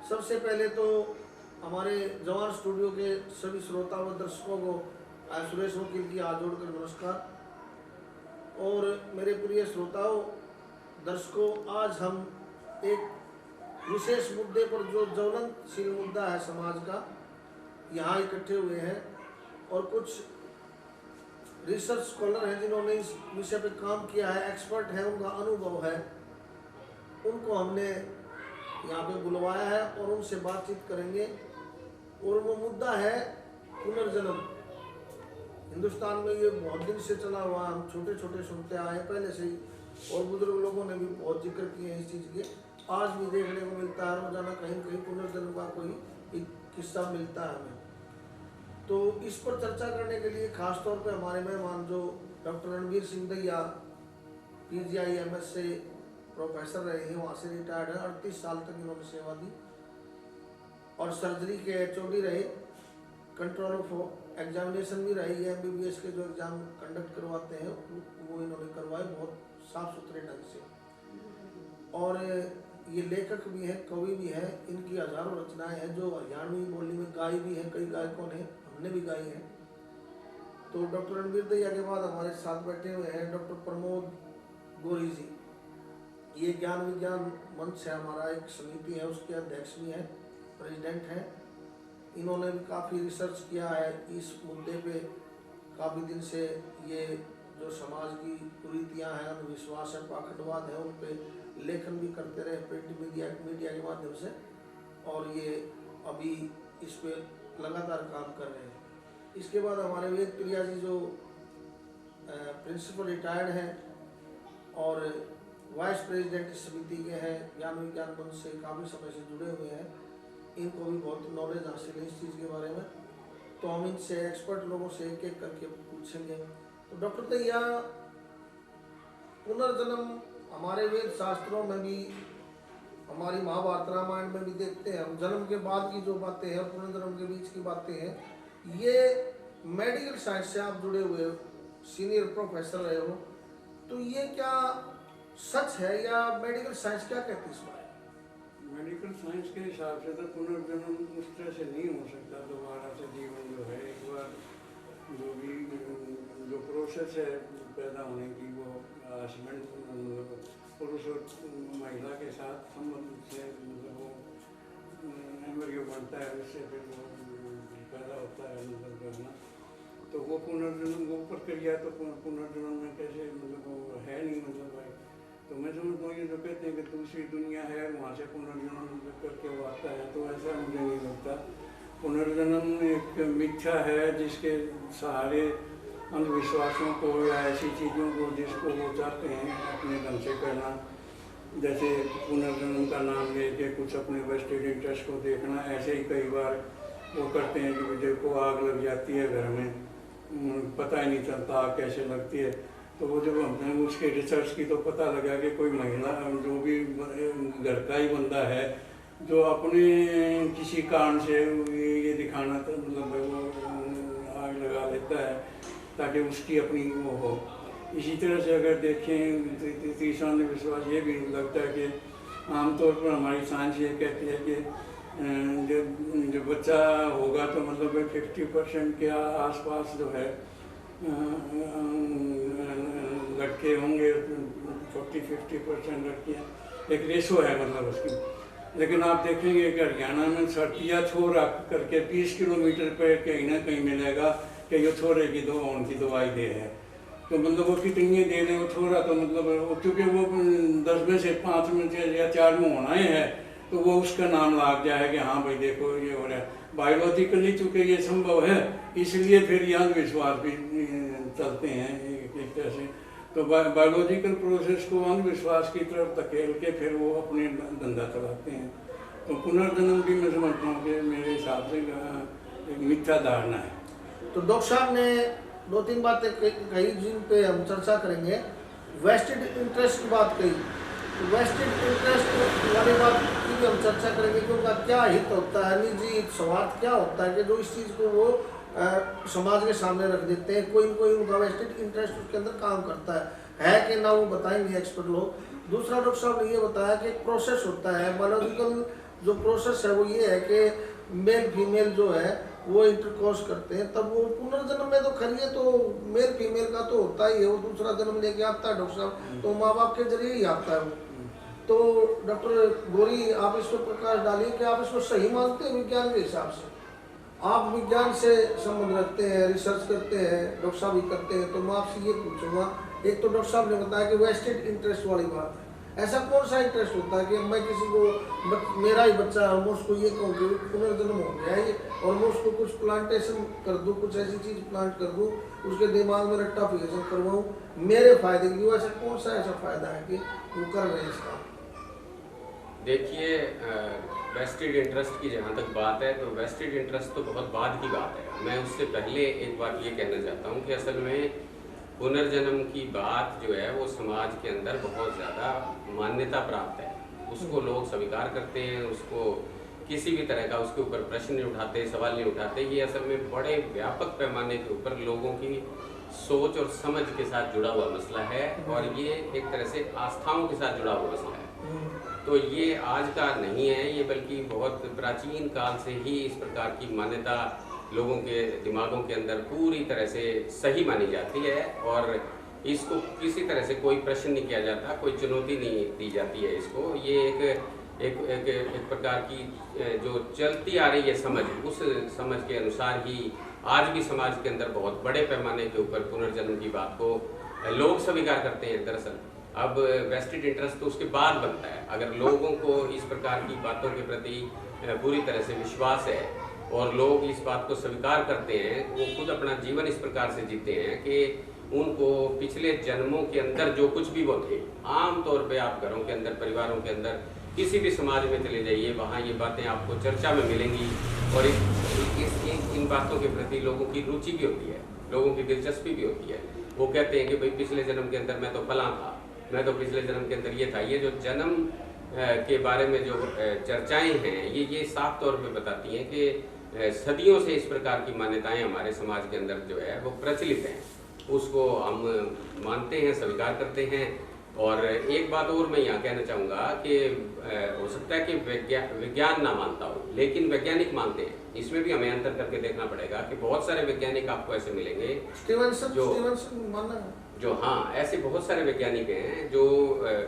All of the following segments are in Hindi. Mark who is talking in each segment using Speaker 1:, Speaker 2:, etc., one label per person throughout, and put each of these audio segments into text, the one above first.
Speaker 1: सबसे पहले तो हमारे जवान स्टूडियो के सभी श्रोता व दर्शकों को सुरेश वकील की हाथ जोड़कर नमस्कार। और मेरे प्रिय श्रोताओं दर्शकों, आज हम एक विशेष मुद्दे पर जो ज्वलनशील मुद्दा है समाज का, यहाँ इकट्ठे हुए हैं और कुछ रिसर्च स्कॉलर हैं जिन्होंने इस विषय पर काम किया है, एक्सपर्ट हैं, उनका अनुभव है, उनको हमने यहाँ पे बुलवाया है और उनसे बातचीत करेंगे। और वो मुद्दा है पुनर्जन्म। हिंदुस्तान में ये बहुत दिन से चला हुआ, हम छोटे छोटे सुनते आए पहले से ही, और बुजुर्ग लोगों ने भी बहुत जिक्र किए हैं इस चीज़ के। आज भी देखने को मिलता है रोजाना कहीं कहीं पुनर्जन्म का कोई किस्सा मिलता है हमें। तो इस पर चर्चा करने के लिए खास तौर पे हमारे मेहमान जो डॉक्टर रणवीर सिंह दैया PGIMS से प्रोफेसर रहे हैं, वहाँ से रिटायर्ड है, 38 साल तक इन्होंने सेवा दी और सर्जरी के HOD रहे, कंट्रोल ऑफ एग्जामिनेशन भी रही है, MBBS के जो एग्जाम कंडक्ट करवाते हैं वो इन्होंने करवाए बहुत साफ सुथरे ढंग से। और ये लेखक भी हैं, कवि भी हैं, इनकी हजारों रचनाएं हैं जो हरियाणवी बोली में गाई भी हैं, कई गायकों ने, हमने भी गाई हैं। तो डॉक्टर रणवीर दैया के बाद हमारे साथ बैठे हुए हैं डॉक्टर प्रमोद गोरी जी। ये ज्ञान विज्ञान मंच है हमारा, एक समिति है, उसके अध्यक्ष भी हैं, प्रेसिडेंट हैं। इन्होंने भी काफ़ी रिसर्च किया है इस मुद्दे पे, काफ़ी दिन से ये जो समाज की कुरीतियाँ हैं, अंधविश्वास है, पाखंडवाद है, उन पे लेखन भी करते रहे प्रिंट मीडिया के माध्यम से, और ये अभी इस पे लगातार काम कर रहे हैं। इसके बाद हमारे वेद प्रिया जी जो प्रिंसिपल रिटायर्ड हैं और वाइस प्रेसिडेंट इस समिति के हैं, ज्ञान विज्ञान मंच से काफ़ी समय से जुड़े हुए हैं, इनको भी बहुत नॉलेज हासिल है इस चीज़ के बारे में। तो हम इनसे एक्सपर्ट लोगों से एक एक करके पूछेंगे। तो डॉक्टर दैया, पुनर्जन्म हमारे वेद शास्त्रों में भी, हमारी महाभारत रामायण में भी देखते हैं हम, जन्म के बाद की जो बातें हैं, पुनर्जन्म के बीच की बातें हैं, ये मेडिकल साइंस से आप जुड़े हुए हो, सीनियर प्रोफेसर रहे हो, तो ये क्या सच है या मेडिकल साइंस क्या कहती है इस बारे में?
Speaker 2: मेडिकल साइंस के हिसाब से तो पुनर्जन्म उस तरह से नहीं हो सकता। दोबारा से जीवन जो है, एक बार जो भी जो प्रोसेस है पैदा होने की, वो हस्बैंड पुरुष और महिला के साथ संबंध से मतलब वो एम्ब्रियो बनता है, उससे फिर वो पैदा होता है, मतलब जो है ना, तो वो पुनर्जन्म, वो प्रक्रिया तो पुनर्जन्म में कैसे मतलब वो है नहीं, मतलब भाई। तो मैं समझता हूँ ये जो कहते हैं कि दूसरी दुनिया है, वहाँ से पुनर्जन्म करके वो आता है, तो ऐसा मुझे नहीं लगता। पुनर्जन्म एक मिथ्या है जिसके सहारे अंधविश्वासों को या ऐसी चीज़ों को जिसको वो चाहते हैं अपने ढंग से करना, जैसे पुनर्जन्म का नाम लेके कुछ अपने वेस्टेड इंटरेस्ट को देखना, ऐसे ही कई बार वो करते हैं कि मुझे को आग लग जाती है घर में, पता ही नहीं चलता आग कैसे लगती है। तो वो जब हमने उसके रिसर्च की तो पता लगा कि कोई महिला, जो भी घर का ही बंदा है, जो अपने किसी कारण से ये दिखाना था, मतलब वो आग लगा लेता है ताकि उसकी अपनी वो हो। इसी तरह से अगर देखें तीसरा विश्वास ये भी लगता है कि आमतौर पर हमारी साइंस ये कहती है कि जब बच्चा होगा तो मतलब 50% के आसपास जो है लड़के होंगे, 40-50% लड़कियाँ, एक रेशो है मतलब उसकी। लेकिन आप देखेंगे कि हरियाणा में सर्दिया छोरा करके 20 किलोमीटर पे कहीं ना कहीं मिलेगा कि ये छोरे की उनकी दवाई दे है। तो मतलब वो कितनी दे रहे वो छोरा, तो मतलब क्योंकि वो 10 में से 5 में से या 4 में होना ही है, तो वो उसका नाम लाग जाए कि हाँ भाई देखो ये हो रहा है। बायोलॉजिकली चूँकि ये संभव है, इसलिए फिर ये अंधविश्वास भी चलते हैं एक तरह से। तो बायोलॉजिकल प्रोसेस को अंधविश्वास की तरफ धकेल के फिर वो अपने धंधा चलाते हैं। तो पुनर्जन्म भी मैं समझता हूँ कि मेरे हिसाब से एक मिथ्या धारणा है।
Speaker 1: तो डॉक्टर साहब ने 2-3 बातें कही जिन पे हम चर्चा करेंगे। वेस्टेड इंटरेस्ट की बात कही, तो वेस्टेड इंटरेस्ट वाली बात की भी हम चर्चा करेंगे कि उनका क्या हित होता है, निजी स्वार्थ क्या होता है कि जो इस चीज़ को वो समाज के सामने रख देते हैं। कोई न कोई उनका वेस्टेड इंटरेस्ट उसके अंदर काम करता है कि ना, वो बताएंगे एक्सपर्ट लोग। दूसरा डॉक्टर साहब ने ये बताया कि एक प्रोसेस होता है, बायोलॉजिकल जो प्रोसेस है वो ये है कि मेल फीमेल जो है वो इंटरकोर्स करते हैं, तब वो पुनर्जन्म में तो खैर ये तो मेल फीमेल का तो होता ही है, वो दूसरा जन्म लेके आता है डॉक्टर साहब, तो माँ बाप के जरिए ही आता है वो। तो डॉक्टर गौरी आप इस पर प्रकाश डालिए कि आप इसको सही मानते हैं विज्ञान के हिसाब से? आप विज्ञान से संबंध रखते हैं, रिसर्च करते हैं, डॉक्टर साहब भी करते हैं, तो मैं आपसे ये पूछूंगा, एक तो डॉक्टर साहब ने बताया कि वेस्टेड इंटरेस्ट वाली बात है, ऐसा कौन सा इंटरेस्ट होता है कि मैं किसी को मेरा ही बच्चा है और मैं उसको ये कहूँ कि पुनर्जन्म हो गया है और मैं उसको कुछ प्लांटेशन कर दूँ, कुछ ऐसी चीज़ प्लांट कर दूँ, उसके दिमाग में रट्टाफिकेशन करवाऊँ मेरे फायदे के लिए, ऐसा कौन सा ऐसा फायदा है कि वो कर रहे हैं इसका?
Speaker 3: देखिए, वेस्टेड इंटरेस्ट की जहाँ तक बात है तो वेस्टेड इंटरेस्ट तो बहुत बाद की बात है। मैं उससे पहले एक बात ये कहना चाहता हूँ कि असल में पुनर्जन्म की बात जो है वो समाज के अंदर बहुत ज़्यादा मान्यता प्राप्त है, उसको लोग स्वीकार करते हैं, उसको किसी भी तरह का उसके ऊपर प्रश्न नहीं उठाते, सवाल नहीं उठाते। ये असल में बड़े व्यापक पैमाने के ऊपर लोगों की सोच और समझ के साथ जुड़ा हुआ मसला है और ये एक तरह से आस्थाओं के साथ जुड़ा हुआ मसला है। तो ये आज का नहीं है, ये बल्कि बहुत प्राचीन काल से ही इस प्रकार की मान्यता लोगों के दिमागों के अंदर पूरी तरह से सही मानी जाती है और इसको किसी तरह से कोई प्रश्न नहीं किया जाता, कोई चुनौती नहीं दी जाती है इसको। ये एक प्रकार की जो चलती आ रही है समझ, उस समझ के अनुसार ही आज भी समाज के अंदर बहुत बड़े पैमाने के ऊपर पुनर्जन्म की बात को लोग स्वीकार करते हैं। दरअसल अब वेस्टेड इंटरेस्ट तो उसके बाद बनता है। अगर लोगों को इस प्रकार की बातों के प्रति पूरी तरह से विश्वास है और लोग इस बात को स्वीकार करते हैं, वो खुद अपना जीवन इस प्रकार से जीते हैं कि उनको पिछले जन्मों के अंदर जो कुछ भी वो थे, आम तौर पे आप घरों के अंदर, परिवारों के अंदर, किसी भी समाज में चले जाइए, वहाँ ये बातें आपको चर्चा में मिलेंगी और इन बातों के प्रति लोगों की रुचि भी होती है, लोगों की दिलचस्पी भी होती है। वो कहते हैं कि भाई पिछले जन्म के अंदर मैं तो फलां था, मैं तो पिछले जन्म के अंदर ये था। ये जो जन्म के बारे में जो चर्चाएं हैं ये साफ तौर पे बताती हैं कि सदियों से इस प्रकार की मान्यताएं हमारे समाज के अंदर जो है वो प्रचलित हैं, उसको हम मानते हैं, स्वीकार करते हैं। और एक बात और मैं यहाँ कहना चाहूँगा कि हो सकता है कि विज्ञान ना मानता हो, लेकिन वैज्ञानिक मानते हैं। इसमें भी हमें अंतर करके देखना पड़ेगा कि बहुत सारे वैज्ञानिक आपको ऐसे मिलेंगे जो हाँ, ऐसे बहुत सारे वैज्ञानिक हैं जो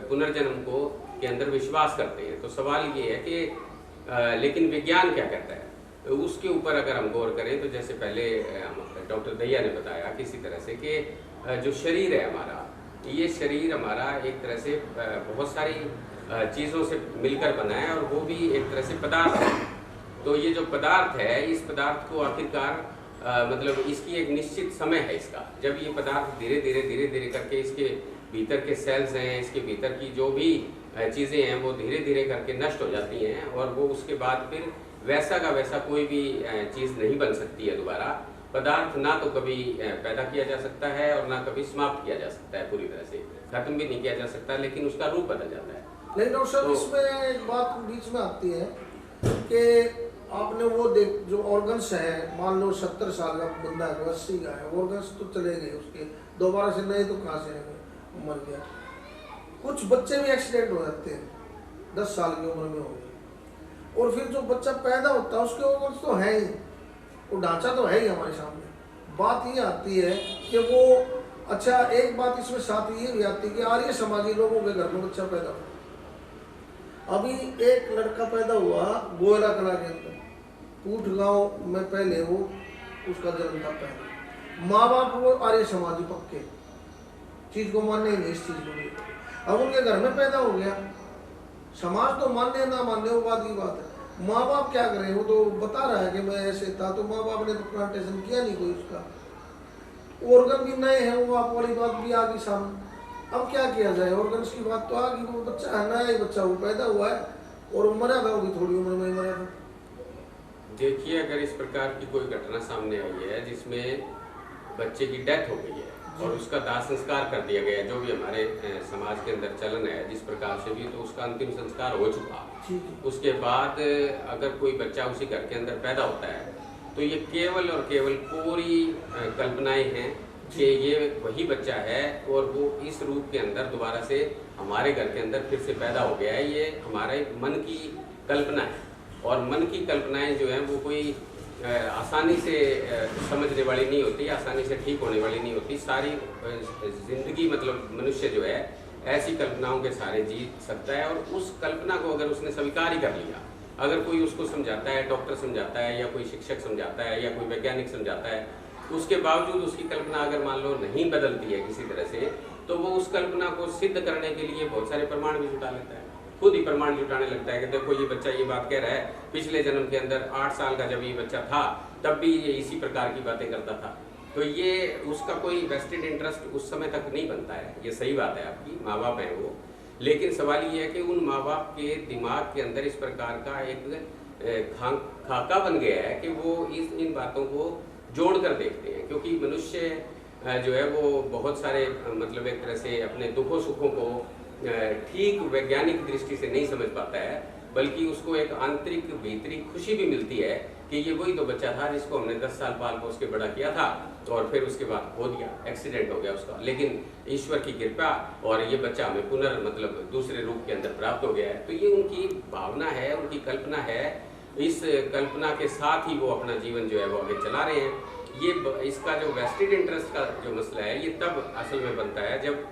Speaker 3: पुनर्जन्म को के अंदर विश्वास करते हैं। तो सवाल ये है कि लेकिन विज्ञान क्या कहता है, तो उसके ऊपर अगर हम गौर करें तो जैसे पहले डॉक्टर दहिया ने बताया किसी तरह से कि जो शरीर है हमारा, ये शरीर हमारा एक तरह से बहुत सारी चीज़ों से मिलकर बना है और वो भी एक तरह से पदार्थ है। तो ये जो पदार्थ है, इस पदार्थ को आखिरकार मतलब इसकी एक निश्चित समय है इसका, जब ये पदार्थ धीरे धीरे करके इसके भीतर के सेल्स हैं, इसके भीतर की जो भी चीज़ें हैं वो धीरे धीरे करके नष्ट हो जाती हैं और वो उसके बाद फिर वैसा का वैसा कोई भी चीज़ नहीं बन सकती है दोबारा। पदार्थ ना तो कभी पैदा किया जा सकता है और ना कभी समाप्त किया जा सकता है, पूरी तरह से खत्म भी नहीं किया जा सकता, लेकिन उसका रूप बदल जाता है।
Speaker 1: लेकिन डॉक्टर साहब इसमें एक बात बीच में आती है कि आपने वो देख जो ऑर्गन्स हैं, मान लो 70 साल का बंदा है, 80 का है, ऑर्गन्स तो चले गए उसके, दोबारा से नए तो कहाँ से आएंगे, मर गया। कुछ बच्चे भी एक्सीडेंट हो जाते हैं 10 साल की उम्र में हो गए, और फिर जो बच्चा पैदा होता है उसके ऑर्गन्स तो है ही, वो ढांचा तो है ही हमारे सामने। बात ये आती है कि वो अच्छा, एक बात इसमें साथ ये भी आती है कि आर्य समाजी लोगों के घर में बच्चा पैदा हुआ। अभी एक लड़का पैदा हुआ गोयला कला के अंदर, पूठ गांव में पहले वो उसका जन्म था पहले, माँ बाप वो आर्य समाजी पक्के चीज को मानने ही नहीं, इस चीज को नहीं। अब उनके घर में पैदा हो गया, समाज तो मानने ना मानने वो बात की बात है, माँ बाप क्या करें, वो तो बता रहा है कि मैं ऐसे था, तो माँ बाप ने तो प्लांटेशन किया नहीं कोई उसका, ऑर्गन भी नए हैं, वो आप वाली बात भी आ गई सामने। अब क्या किया जाए, ऑर्गन्स की बात तो आ गई, वो बच्चा है, नया ही बच्चा वो पैदा हुआ है और मरा था, होगी थोड़ी उम्र में ही मरा था।
Speaker 3: देखिए, अगर इस प्रकार की कोई घटना सामने आई है जिसमें बच्चे की डेथ हो गई है और उसका दाह संस्कार कर दिया गया है, जो भी हमारे समाज के अंदर चलन है जिस प्रकार से भी, तो उसका अंतिम संस्कार हो चुका। उसके बाद अगर कोई बच्चा उसी घर के अंदर पैदा होता है तो ये केवल और केवल पूरी कल्पनाएं हैं कि ये वही बच्चा है और वो इस रूप के अंदर दोबारा से हमारे घर के अंदर फिर से पैदा हो गया है। ये हमारे मन की कल्पना है, और मन की कल्पनाएं जो हैं वो कोई आसानी से समझने वाली नहीं होती, आसानी से ठीक होने वाली नहीं होती। सारी जिंदगी मतलब मनुष्य जो है ऐसी कल्पनाओं के सहारे जी सकता है, और उस कल्पना को अगर उसने स्वीकार ही कर लिया, अगर कोई उसको समझाता है, डॉक्टर समझाता है या कोई शिक्षक समझाता है या कोई वैज्ञानिक समझाता है, उसके बावजूद उसकी कल्पना अगर मान लो नहीं बदलती है किसी तरह से, तो वो उस कल्पना को सिद्ध करने के लिए बहुत सारे प्रमाण भी जुटा लेता है, खुद ही प्रमाण जुटाने लगता है कि देखो ये बच्चा ये बात कह रहा है, पिछले जन्म के अंदर 8 साल का जब ये बच्चा था तब भी ये इसी प्रकार की बातें करता था। तो ये उसका कोई वेस्टेड इंटरेस्ट उस समय तक नहीं बनता है, ये सही बात है आपकी, माँ बाप हैं वो, लेकिन सवाल ये है कि उन माँ बाप के दिमाग के अंदर इस प्रकार का एक खाका बन गया है कि वो इन बातों को जोड़ कर देखते हैं, क्योंकि मनुष्य जो है वो बहुत सारे मतलब एक तरह से अपने दुखों सुखों को ठीक वैज्ञानिक दृष्टि से नहीं समझ पाता है, बल्कि उसको एक आंतरिक भीतरी खुशी भी मिलती है कि ये वही तो बच्चा था जिसको हमने 10 साल पाल पोस के बड़ा किया था और फिर उसके बाद खो दिया, एक्सीडेंट हो गया उसका, लेकिन ईश्वर की कृपा और ये बच्चा हमें मतलब दूसरे रूप के अंदर प्राप्त हो गया है। तो ये उनकी भावना है, उनकी कल्पना है, इस कल्पना के साथ ही वो अपना जीवन जो है वो आगे चला रहे हैं। ये इसका जो वेस्टेड इंटरेस्ट का जो मसला है ये तब असल में बनता है जब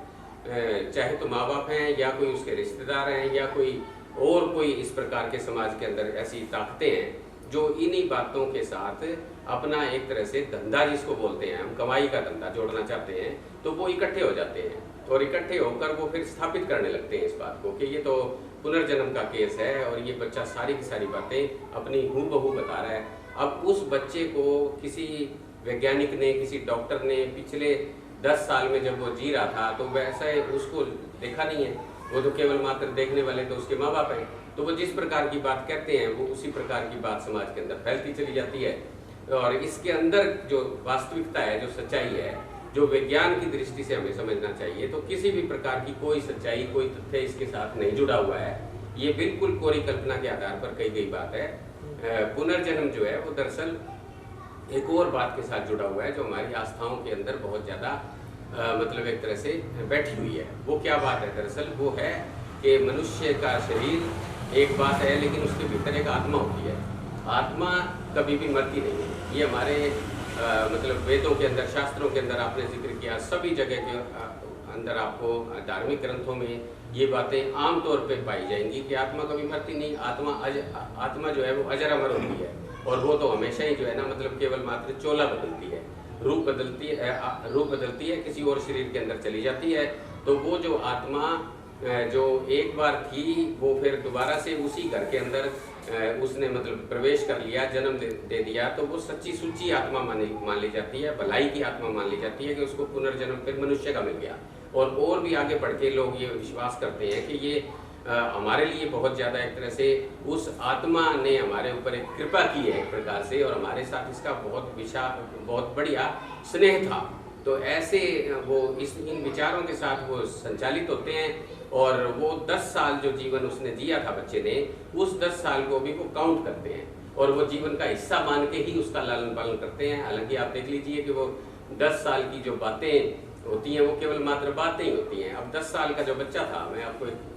Speaker 3: चाहे तो माँ बाप हैं या कोई उसके रिश्तेदार हैं या कोई इस प्रकार के समाज के अंदर ऐसी ताकतें हैं जो इन्हीं बातों के साथ अपना एक तरह से धंधा जिसको बोलते हैं हम, कमाई का धंधा जोड़ना चाहते हैं, तो वो इकट्ठे हो जाते हैं और इकट्ठे होकर वो फिर स्थापित करने लगते हैं इस बात को कि ये तो पुनर्जन्म का केस है और ये बच्चा सारी की सारी बातें अपनी हूबहू बता रहा है। अब उस बच्चे को किसी वैज्ञानिक ने, किसी डॉक्टर ने पिछले 10 साल में जब वो जी रहा था तो वैसा उसको देखा नहीं है, वो तो केवल मात्र देखने वाले तो उसके माँ बाप हैं, तो वो जिस प्रकार की बात कहते हैं वो उसी प्रकार की बात समाज के अंदर फैलती चली जाती है। और इसके अंदर जो वास्तविकता है, जो सच्चाई है, जो विज्ञान की दृष्टि से हमें समझना चाहिए, तो किसी भी प्रकार की कोई सच्चाई, कोई तथ्य इसके साथ नहीं जुड़ा हुआ है। ये बिल्कुल कोरी कल्पना के आधार पर कही गई बात है। पुनर्जन्म जो है वो दरअसल एक और बात के साथ जुड़ा हुआ है जो हमारी आस्थाओं के अंदर बहुत ज़्यादा मतलब एक तरह से बैठी हुई है। वो क्या बात है दरअसल? वो है कि मनुष्य का शरीर एक बात है, लेकिन उसके भीतर एक आत्मा होती है। आत्मा कभी भी मरती नहीं है। ये हमारे मतलब वेदों के अंदर, शास्त्रों के अंदर आपने जिक्र किया, सभी जगह के अंदर आपको धार्मिक ग्रंथों में ये बातें आम तौर पे पाई जाएंगी कि आत्मा कभी मरती नहीं। आत्मा जो है वो अजर अमर होती है और वो तो हमेशा ही जो है ना मतलब केवल मात्र चोला बदलती है, रूप बदलती है, किसी और शरीर के अंदर चली जाती है। तो वो जो आत्मा जो एक बार थी वो फिर दोबारा से उसी घर के अंदर उसने मतलब प्रवेश कर लिया, जन्म दे दिया, तो वो सच्ची सुच्ची आत्मा मान ली जाती है, भलाई की आत्मा मान ली जाती है कि उसको पुनर्जन्म फिर मनुष्य का मिल गया। और भी आगे बढ़ के लोग ये विश्वास करते हैं कि ये हमारे लिए बहुत ज़्यादा एक तरह से उस आत्मा ने हमारे ऊपर एक कृपा की है एक प्रकार से, और हमारे साथ इसका बहुत बढ़िया स्नेह था। तो ऐसे वो इन विचारों के साथ वो संचालित होते हैं और वो 10 साल जो जीवन उसने जिया था बच्चे ने, उस 10 साल को भी वो काउंट करते हैं और वो जीवन का हिस्सा मान के ही उसका लालन पालन करते हैं। हालांकि आप देख लीजिए कि वो 10 साल की जो बातें होती हैं वो केवल मात्र बातें ही होती हैं। अब 10 साल का जो बच्चा था, मैं आपको एक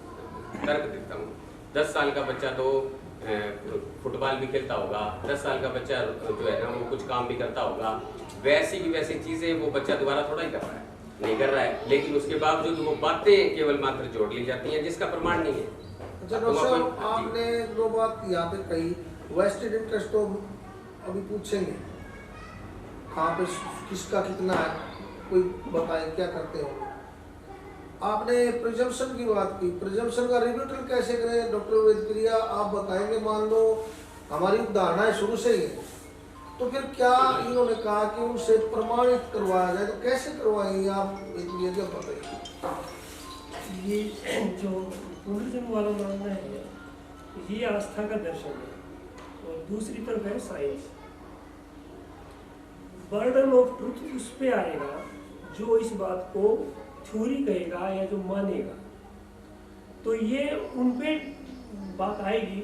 Speaker 3: तर्क देता हूँ, 10 साल का बच्चा तो फुटबॉल भी खेलता होगा, 10 साल का बच्चा जो है ना वो कुछ काम भी करता होगा, वैसी की वैसी चीज़ें वो बच्चा दोबारा थोड़ा ही कर रहा है, नहीं कर रहा है, लेकिन उसके बावजूद वो बातें केवल मात्र जोड़ ली जाती हैं जिसका प्रमाण नहीं है।
Speaker 1: अच्छा डॉक्टर साहब, आपने दो बात यहाँ पे कही, वेस्टेड इंटरेस्ट तो अभी पूछेंगे कहाँ पे किसका कितना है, कोई बताए क्या करते हो। आपने प्रिजम्पशन की बात की, प्रिजम्पशन का रिब्यूटल कैसे करें डॉक्टर वेदप्रिया, आप बताएंगे। मान लो हमारी धारणाएं शुरू से ही है, तो फिर क्या इन्होंने कहा कि उनसे प्रमाणित करवाया जाए, तो कैसे करवाएंगे आप वेदप्रिया बताइए।
Speaker 4: ये जो पुनर्जन्म वाला मानना है ये आस्था का दर्शन है और दूसरी तरफ है साइंस। बर्डन ऑफ ट्रुथ उस पे आएगा जो इस बात को थ्योरी कहेगा या जो मानेगा, तो ये उन पे बात आएगी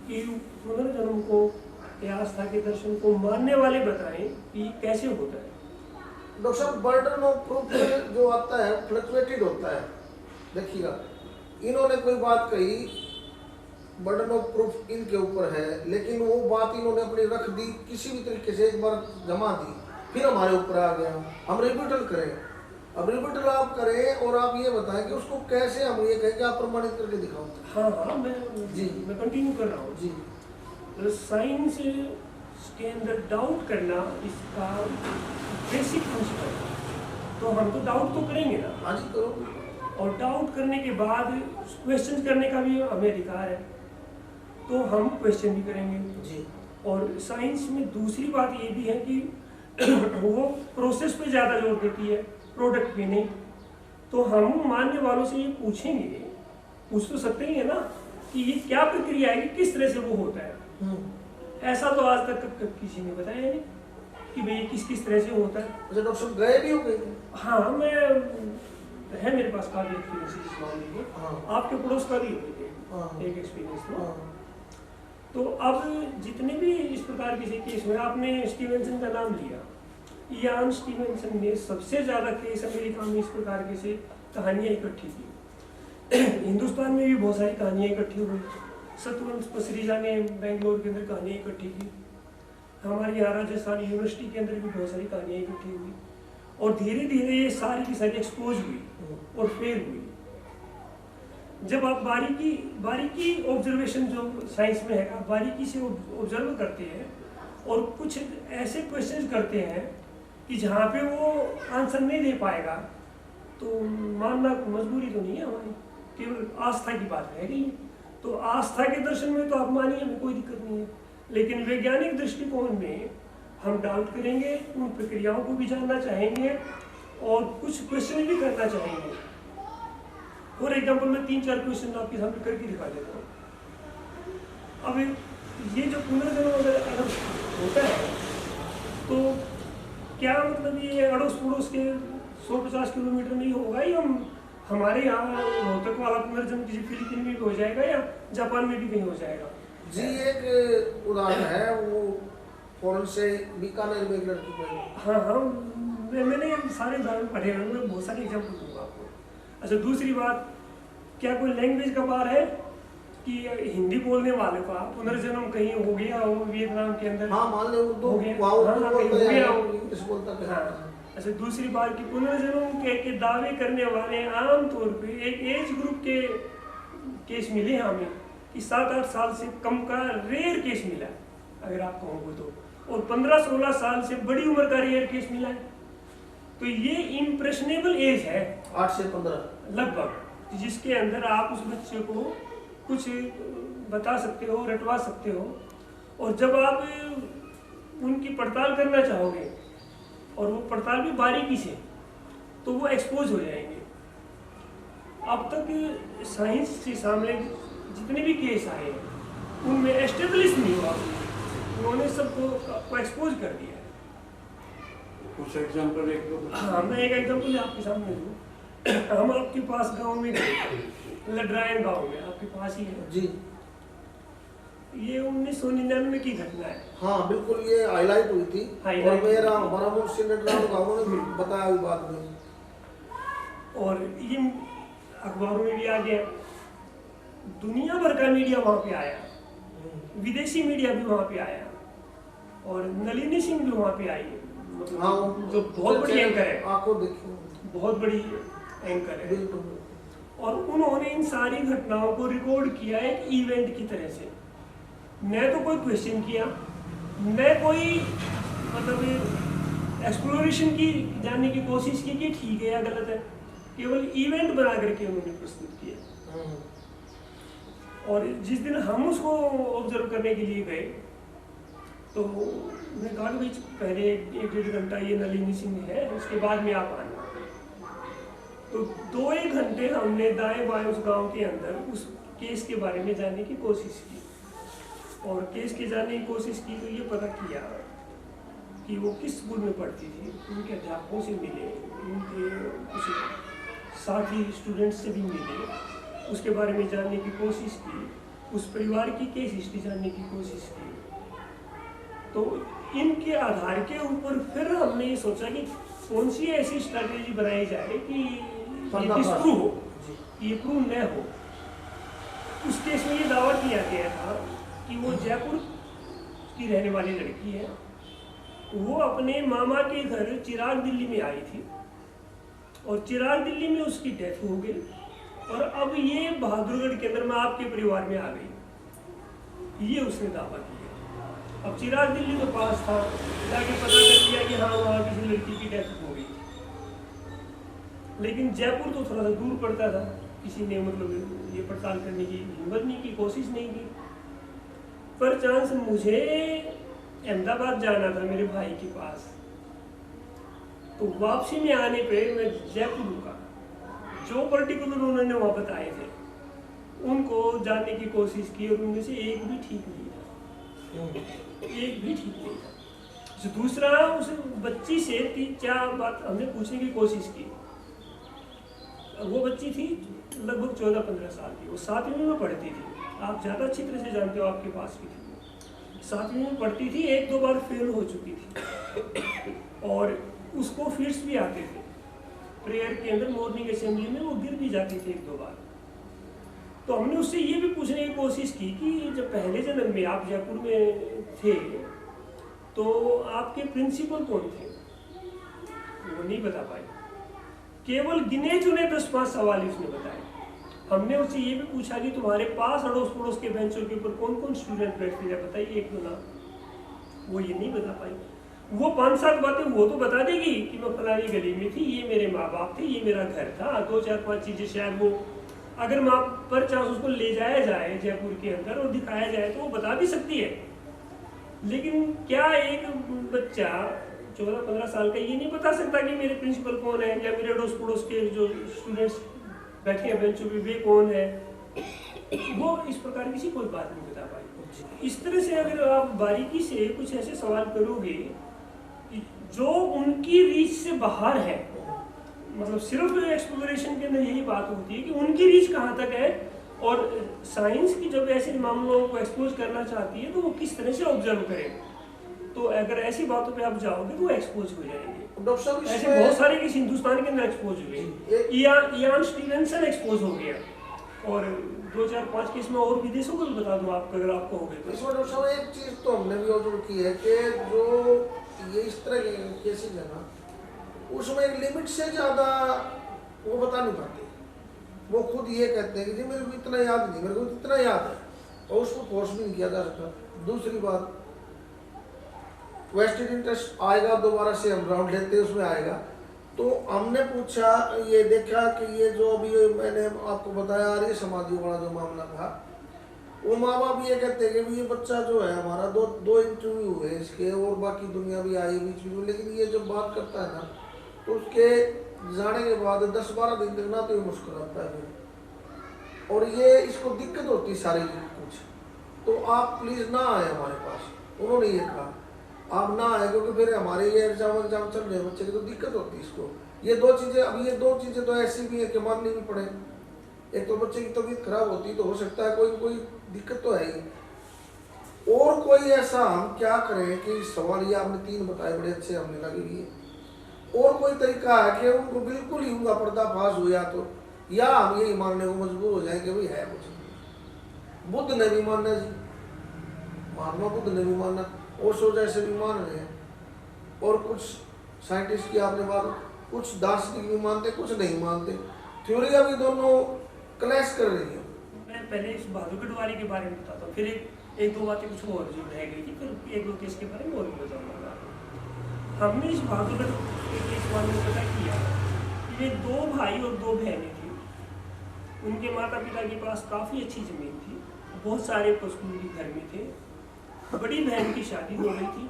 Speaker 4: कि पुनर्जन्म को या आस्था के दर्शन को मानने वाले बताएं कि कैसे होता है।
Speaker 1: डॉक्टर साहब, बर्डन ऑफ प्रूफ जो आता है फ्लक्चुएटेड होता है। देखिएगा, इन्होंने कोई बात कही बर्डन ऑफ प्रूफ इनके ऊपर है, लेकिन वो बात इन्होंने अपनी रख दी किसी भी तरीके से, एक बार जमा दी फिर हमारे ऊपर आ गया। हम रिपीटल करें, अब रिपीटल आप करें और आप ये बताएं कि उसको कैसे हम ये कहें कि आप प्रमाणित करके दिखाओ।
Speaker 4: हाँ मैं कंटिन्यू कर रहा हूँ
Speaker 1: जी।
Speaker 4: तो साइंस के अंदर डाउट करना इसका बेसिक प्रिंसिपल है। तो हम तो डाउट तो करेंगे ना।
Speaker 1: हाँ जी करो।
Speaker 4: और डाउट करने के बाद क्वेश्चन करने का भी हमें अधिकार है, तो हम क्वेश्चन भी करेंगे
Speaker 1: जी।
Speaker 4: और साइंस में दूसरी बात ये भी है कि वो प्रोसेस पे ज़्यादा जोर देती है, प्रोडक्ट पे नहीं। तो हम मानने वालों से ये पूछेंगे, पूछ तो सकते ही है ना कि ये क्या प्रक्रिया है, कि किस तरह से वो होता है। ऐसा तो आज तक किसी ने बताया नहीं कि भाई किस तरह से होता है।
Speaker 1: अच्छा डॉक्टर साहब गए भी हो गए?
Speaker 4: हाँ मैं है मेरे पास काफ़ी एक्सपीरियंस इस मामले में।
Speaker 1: हाँ।
Speaker 4: आपके पड़ोस का भी हुए
Speaker 1: हाँ।
Speaker 4: थे एक एक्सपीरियंस तो।
Speaker 1: हाँ।
Speaker 4: तो अब जितने भी इस प्रकार के केस में आपने स्टीवेंसन का नाम लिया, इयान स्टीवेंसन ने सबसे ज़्यादा केस अमेरिका में इस प्रकार के से कहानियाँ इकट्ठी की। हिंदुस्तान में भी बहुत सारी कहानियाँ इकट्ठी हुई। सतवंश पसरीजा ने बेंगलोर के अंदर कहानियाँ इकट्ठी की। हमारे यहाँ राजस्थान यूनिवर्सिटी के अंदर भी बहुत सारी कहानियाँ इकट्ठी हुई और धीरे धीरे ये सारी की सारी एक्सपोज हुई और फेल हुई। जब आप बारीकी ऑब्जर्वेशन जो साइंस में है, आप बारीकी से ऑब्जर्व करते हैं और कुछ ऐसे क्वेश्चंस करते हैं कि जहाँ पे वो आंसर नहीं दे पाएगा, तो मानना मजबूरी तो नहीं है हमारी, केवल आस्था की बात रह गई है। तो आस्था के दर्शन में तो आप मानिए, हमें कोई दिक्कत नहीं है, लेकिन वैज्ञानिक दृष्टिकोण में हम डाउट करेंगे, उन प्रक्रियाओं को भी जानना चाहेंगे और कुछ क्वेश्चन भी करना चाहेंगे। फॉर एग्जाम्पल मैं 3-4 क्वेश्चन आपके सामने करके दिखा देता हूँ। अब ये जो पुनर्जन्म अगर होता है तो क्या मतलब ये अड़ोस पड़ोस के 150 किलोमीटर में ही होगा, या हमारे यहाँ रोहतक वाला पुनर्जन्म किसी फिलीपीन में भी हो जाएगा या जापान में भी कहीं हो जाएगा?
Speaker 1: जी एक उदाहरण है, वो फॉरेन से बीकानेर में एक लड़की को।
Speaker 4: हाँ मैंने सारे उदाहरण पढ़े हैं, मैं बहुत सारे एग्जाम्पल दूंगा आपको। अच्छा दूसरी बात, क्या कोई लैंग्वेज का बार है कि हिंदी बोलने वाले का पुनर्जन्म कहीं हो गया हो वियतनाम के अंदर?
Speaker 1: हाँ मान ले उर्दू
Speaker 4: हो गया,
Speaker 1: इंग्लिश बोलता है।
Speaker 4: हाँ। अच्छा दूसरी बात कि पुनर्जन्म के दावे करने वाले आमतौर पे एक एज ग्रुप के केस मिले हमें कि 7-8 साल से कम का रेयर केस मिला है, अगर आप कहोगे तो, और 15-16 साल से बड़ी उम्र का रेयर केस मिला है। तो ये इम्प्रेशनेबल एज है
Speaker 1: 8 से 15
Speaker 4: लगभग, जिसके अंदर आप उस बच्चे को कुछ बता सकते हो, रटवा सकते हो, और जब आप उनकी पड़ताल करना चाहोगे और वो पड़ताल भी बारीकी से, तो वो एक्सपोज हो जाएंगे। अब तक साइंस के सामने जितने भी केस आए हैं उनमें एस्टेब्लिश नहीं हुआ, उन्होंने सबको एक्सपोज कर दिया है।
Speaker 2: कुछ एग्जांपल एक दो।
Speaker 4: हाँ मैं एक एग्जांपल आपके सामने दूँ। हम आपके पास गांव में लड्रायन गांव में आपके पास ही है
Speaker 1: जी।
Speaker 4: ये 1999 की घटना है।
Speaker 1: हाँ बिल्कुल, ये हाईलाइट हुई थी और मेरा हमारा मुंशी लड्रायन गांव ने बताया हुई बात में,
Speaker 4: और ये अखबारों में भी आ गया, दुनिया भर का मीडिया वहाँ पे आया, विदेशी मीडिया भी वहाँ पे आया, और नलिनी सिंह भी वहाँ पे आई, मतलब
Speaker 1: हाँ
Speaker 4: जो बहुत बड़ी एंकर है,
Speaker 1: आपको देखिए
Speaker 4: बहुत बड़ी एंकर है,
Speaker 1: बिल्कुल।
Speaker 4: और उन्होंने इन सारी घटनाओं को रिकॉर्ड किया एक इवेंट की तरह से। न तो कोई क्वेश्चन किया, न कोई मतलब एक्सप्लोरेशन की जानने की कोशिश की कि ठीक है या गलत है, केवल इवेंट बना करके उन्होंने प्रस्तुत किया। और जिस दिन हम उसको ऑब्जर्व करने के लिए गए तो उन्हें कहा कि पहले 1-1.5 घंटा ये नलिनी सिंह है, उसके बाद में आप आना। तो 2-1 घंटे हमने दाएं बाएं उस गांव के अंदर उस केस के बारे में जानने की कोशिश की, और केस के जानने की कोशिश की तो ये पता किया कि वो किस स्कूल में पढ़ती थी, उनके अध्यापकों से मिले, उनके कुछ साथी स्टूडेंट्स से भी मिले, उसके बारे में जानने की कोशिश की, उस परिवार की केस हिस्ट्री जानने की कोशिश की। तो इनके आधार के ऊपर फिर हमने ये सोचा कि कौन सी ऐसी स्ट्रैटेजी बनाई जाए कि ये डिस्प्रूव हो, ये प्रूव न हो। उस केस में ये दावा किया गया था कि वो जयपुर की रहने वाली लड़की है, वो अपने मामा के घर चिराग दिल्ली में आई थी और चिराग दिल्ली में उसकी डेथ हो गई और अब ये बहादुरगढ़ के अंदर में आपके परिवार में आ गई, ये उसने दावा किया। अब चिराग दिल्ली में पास था, जाके पता कर लिया कि हाँ वहाँ किसी लड़की की डेथ हो गई, लेकिन जयपुर तो थोड़ा सा दूर पड़ता था, किसी ने मतलब ये पड़ताल करने की हिम्मत नहीं की, कोशिश नहीं की। पर चांस मुझे अहमदाबाद जाना था मेरे भाई के पास, तो वापसी में आने पे मैं जयपुर रुका। जो पर्टिकुलर उन्होंने वहाँ बताए थे उनको जानने की कोशिश की और उनमें से एक भी ठीक नहीं था, एक भी ठीक नहीं था। जो दूसरा, उस बच्ची से 3-4 बात हमने पूछने की कोशिश की। वो बच्ची थी लगभग 14-15 साल की, वो 7वीं में पढ़ती थी, आप ज़्यादा अच्छी तरह से जानते हो, आपके पास भी थी। 7वीं में पढ़ती थी, 1-2 बार फेल हो चुकी थी और उसको फिट्स भी आते थे। प्रेयर के अंदर मॉर्निंग असेंबली में वो गिर भी जाती थी 1-2 बार। तो हमने उससे ये भी पूछने की कोशिश की कि जब पहले जन्म में आप जयपुर में थे तो आपके प्रिंसिपल कौन थे? वो नहीं बता पाई, केवल गिने चुने 10-5 सवाल ही उसने बताए। हमने उससे ये भी पूछा कि तुम्हारे पास अड़ोस पड़ोस के बेंचों के ऊपर कौन कौन स्टूडेंट बैठते हैं, बताइए एक दो नाम। वो ये नहीं बता पाई। वो 5-7 बातें वो तो बता देगी कि मैं फलानी गली में थी, ये मेरे माँ बाप थे, ये मेरा घर था, 2-4-5 चीजें शायद वो अगर माँ पर चांस उसको ले जाया जाए जयपुर के अंदर और दिखाया जाए तो वो बता भी सकती है। लेकिन क्या एक बच्चा 14-15 साल का ये नहीं बता सकता कि मेरे प्रिंसिपल कौन है या मेरे अड़ोस पड़ोस के जो स्टूडेंट्स बैठे हैं बेंचों पे वे कौन है? वो इस प्रकार किसी कोई बात नहीं बता पाई। इस तरह से अगर आप बारीकी से कुछ ऐसे सवाल करोगे जो उनकी रीच से बाहर है, मतलब सिर्फ एक्सप्लोरेशन के अंदर यही बात होती है कि उनकी रीच कहाँ तक है, और साइंस की जब ऐसे मामलों को एक्सपोज करना चाहती है तो वो किस तरह से ऑब्जर्व करे। तो अगर ऐसी बातों पे आप जाओगे तो वो एक्सपोज हो जाएंगे।
Speaker 1: डॉक्टर साहब
Speaker 4: ऐसे बहुत सारे किस हिंदुस्तान के अंदर एक्सपोज हुए, इयान स्टीवेंसन एक्सपोज हो गया और 2-4-5 केस में और विदेशों को भी बता दूं आपको अगर आपको हो गए तो।
Speaker 1: इसमें डॉक्टर साहब एक चीज़ तो हमने भी ऑब्जर्व की है कि जो ये इस तरह के केसेस है ना, उसमें एक लिमिट से ज़्यादा वो बता नहीं पाते। वो खुद ये कहते हैं कि जी मेरे को इतना याद नहीं, मेरे को इतना याद है, और उसको फोर्स भी नहीं किया जा सकता। दूसरी बात, वेस्टेड इंटरेस्ट आएगा, दोबारा से हम राउंड लेते हैं उसमें आएगा। तो हमने पूछा, ये देखा कि ये जो अभी मैंने आपको बताया आर्य समाधि वाला जो मामला था, वो माँ बाप ये कहते हैं कि ये बच्चा जो है हमारा दो इंटरव्यू हुए इसके और बाकी दुनिया भी आई बीच में, लेकिन ये जब बात करता है ना तो उसके जाने के बाद 10-12 दिन तक ना तो ये मुस्कुराता है फिर, और ये इसको दिक्कत होती है शारीरिक कुछ। तो आप प्लीज़ ना आए हमारे पास, उन्होंने ये कहा आप ना आए, क्योंकि फिर हमारे ये एग्जाम चल रहे हैं बच्चे की, तो दिक्कत होती है इसको। ये 2 चीज़ें, अब ये 2 चीज़ें तो ऐसी भी है कि माननी भी पड़े। एक तो बच्चे की तबीयत खराब होती है तो हो सकता है कोई दिक्कत तो है ही, और कोई ऐसा हम क्या करें कि सवाल ये आपने 3 बताए बड़े अच्छे हमने लगे हुए, और कोई तरीका है कि उनको बिल्कुल ही उनका पर्दाफाश हुआ तो, या हम यही मानने को मजबूर हो जाएंगे भाई है कुछ। बुद्ध ने भी माना जी, महात्मा बुद्ध ने भी माना, ओशो जैसे भी मान रहे हैं, और कुछ साइंटिस्ट की आपने बात, कुछ दार्शनिक भी मानते, कुछ नहीं मानते। थ्योरी अभी दोनों क्लैश कर रही है।
Speaker 4: मैं पहले इस बहादुरगढ़ वाले के बारे में बताता हूँ, फिर एक दो बातें कुछ और जो रह गई थी, फिर 1-2 केस के बारे में और भी बताऊँगा। हमने इस बहादुरगढ़ के केस वाले में पता किया कि ये 2 भाई और 2 बहनें थी। उनके माता पिता के पास काफ़ी अच्छी ज़मीन थी, बहुत सारे पशु भी घर में थे। बड़ी बहन की शादी हो गई थी,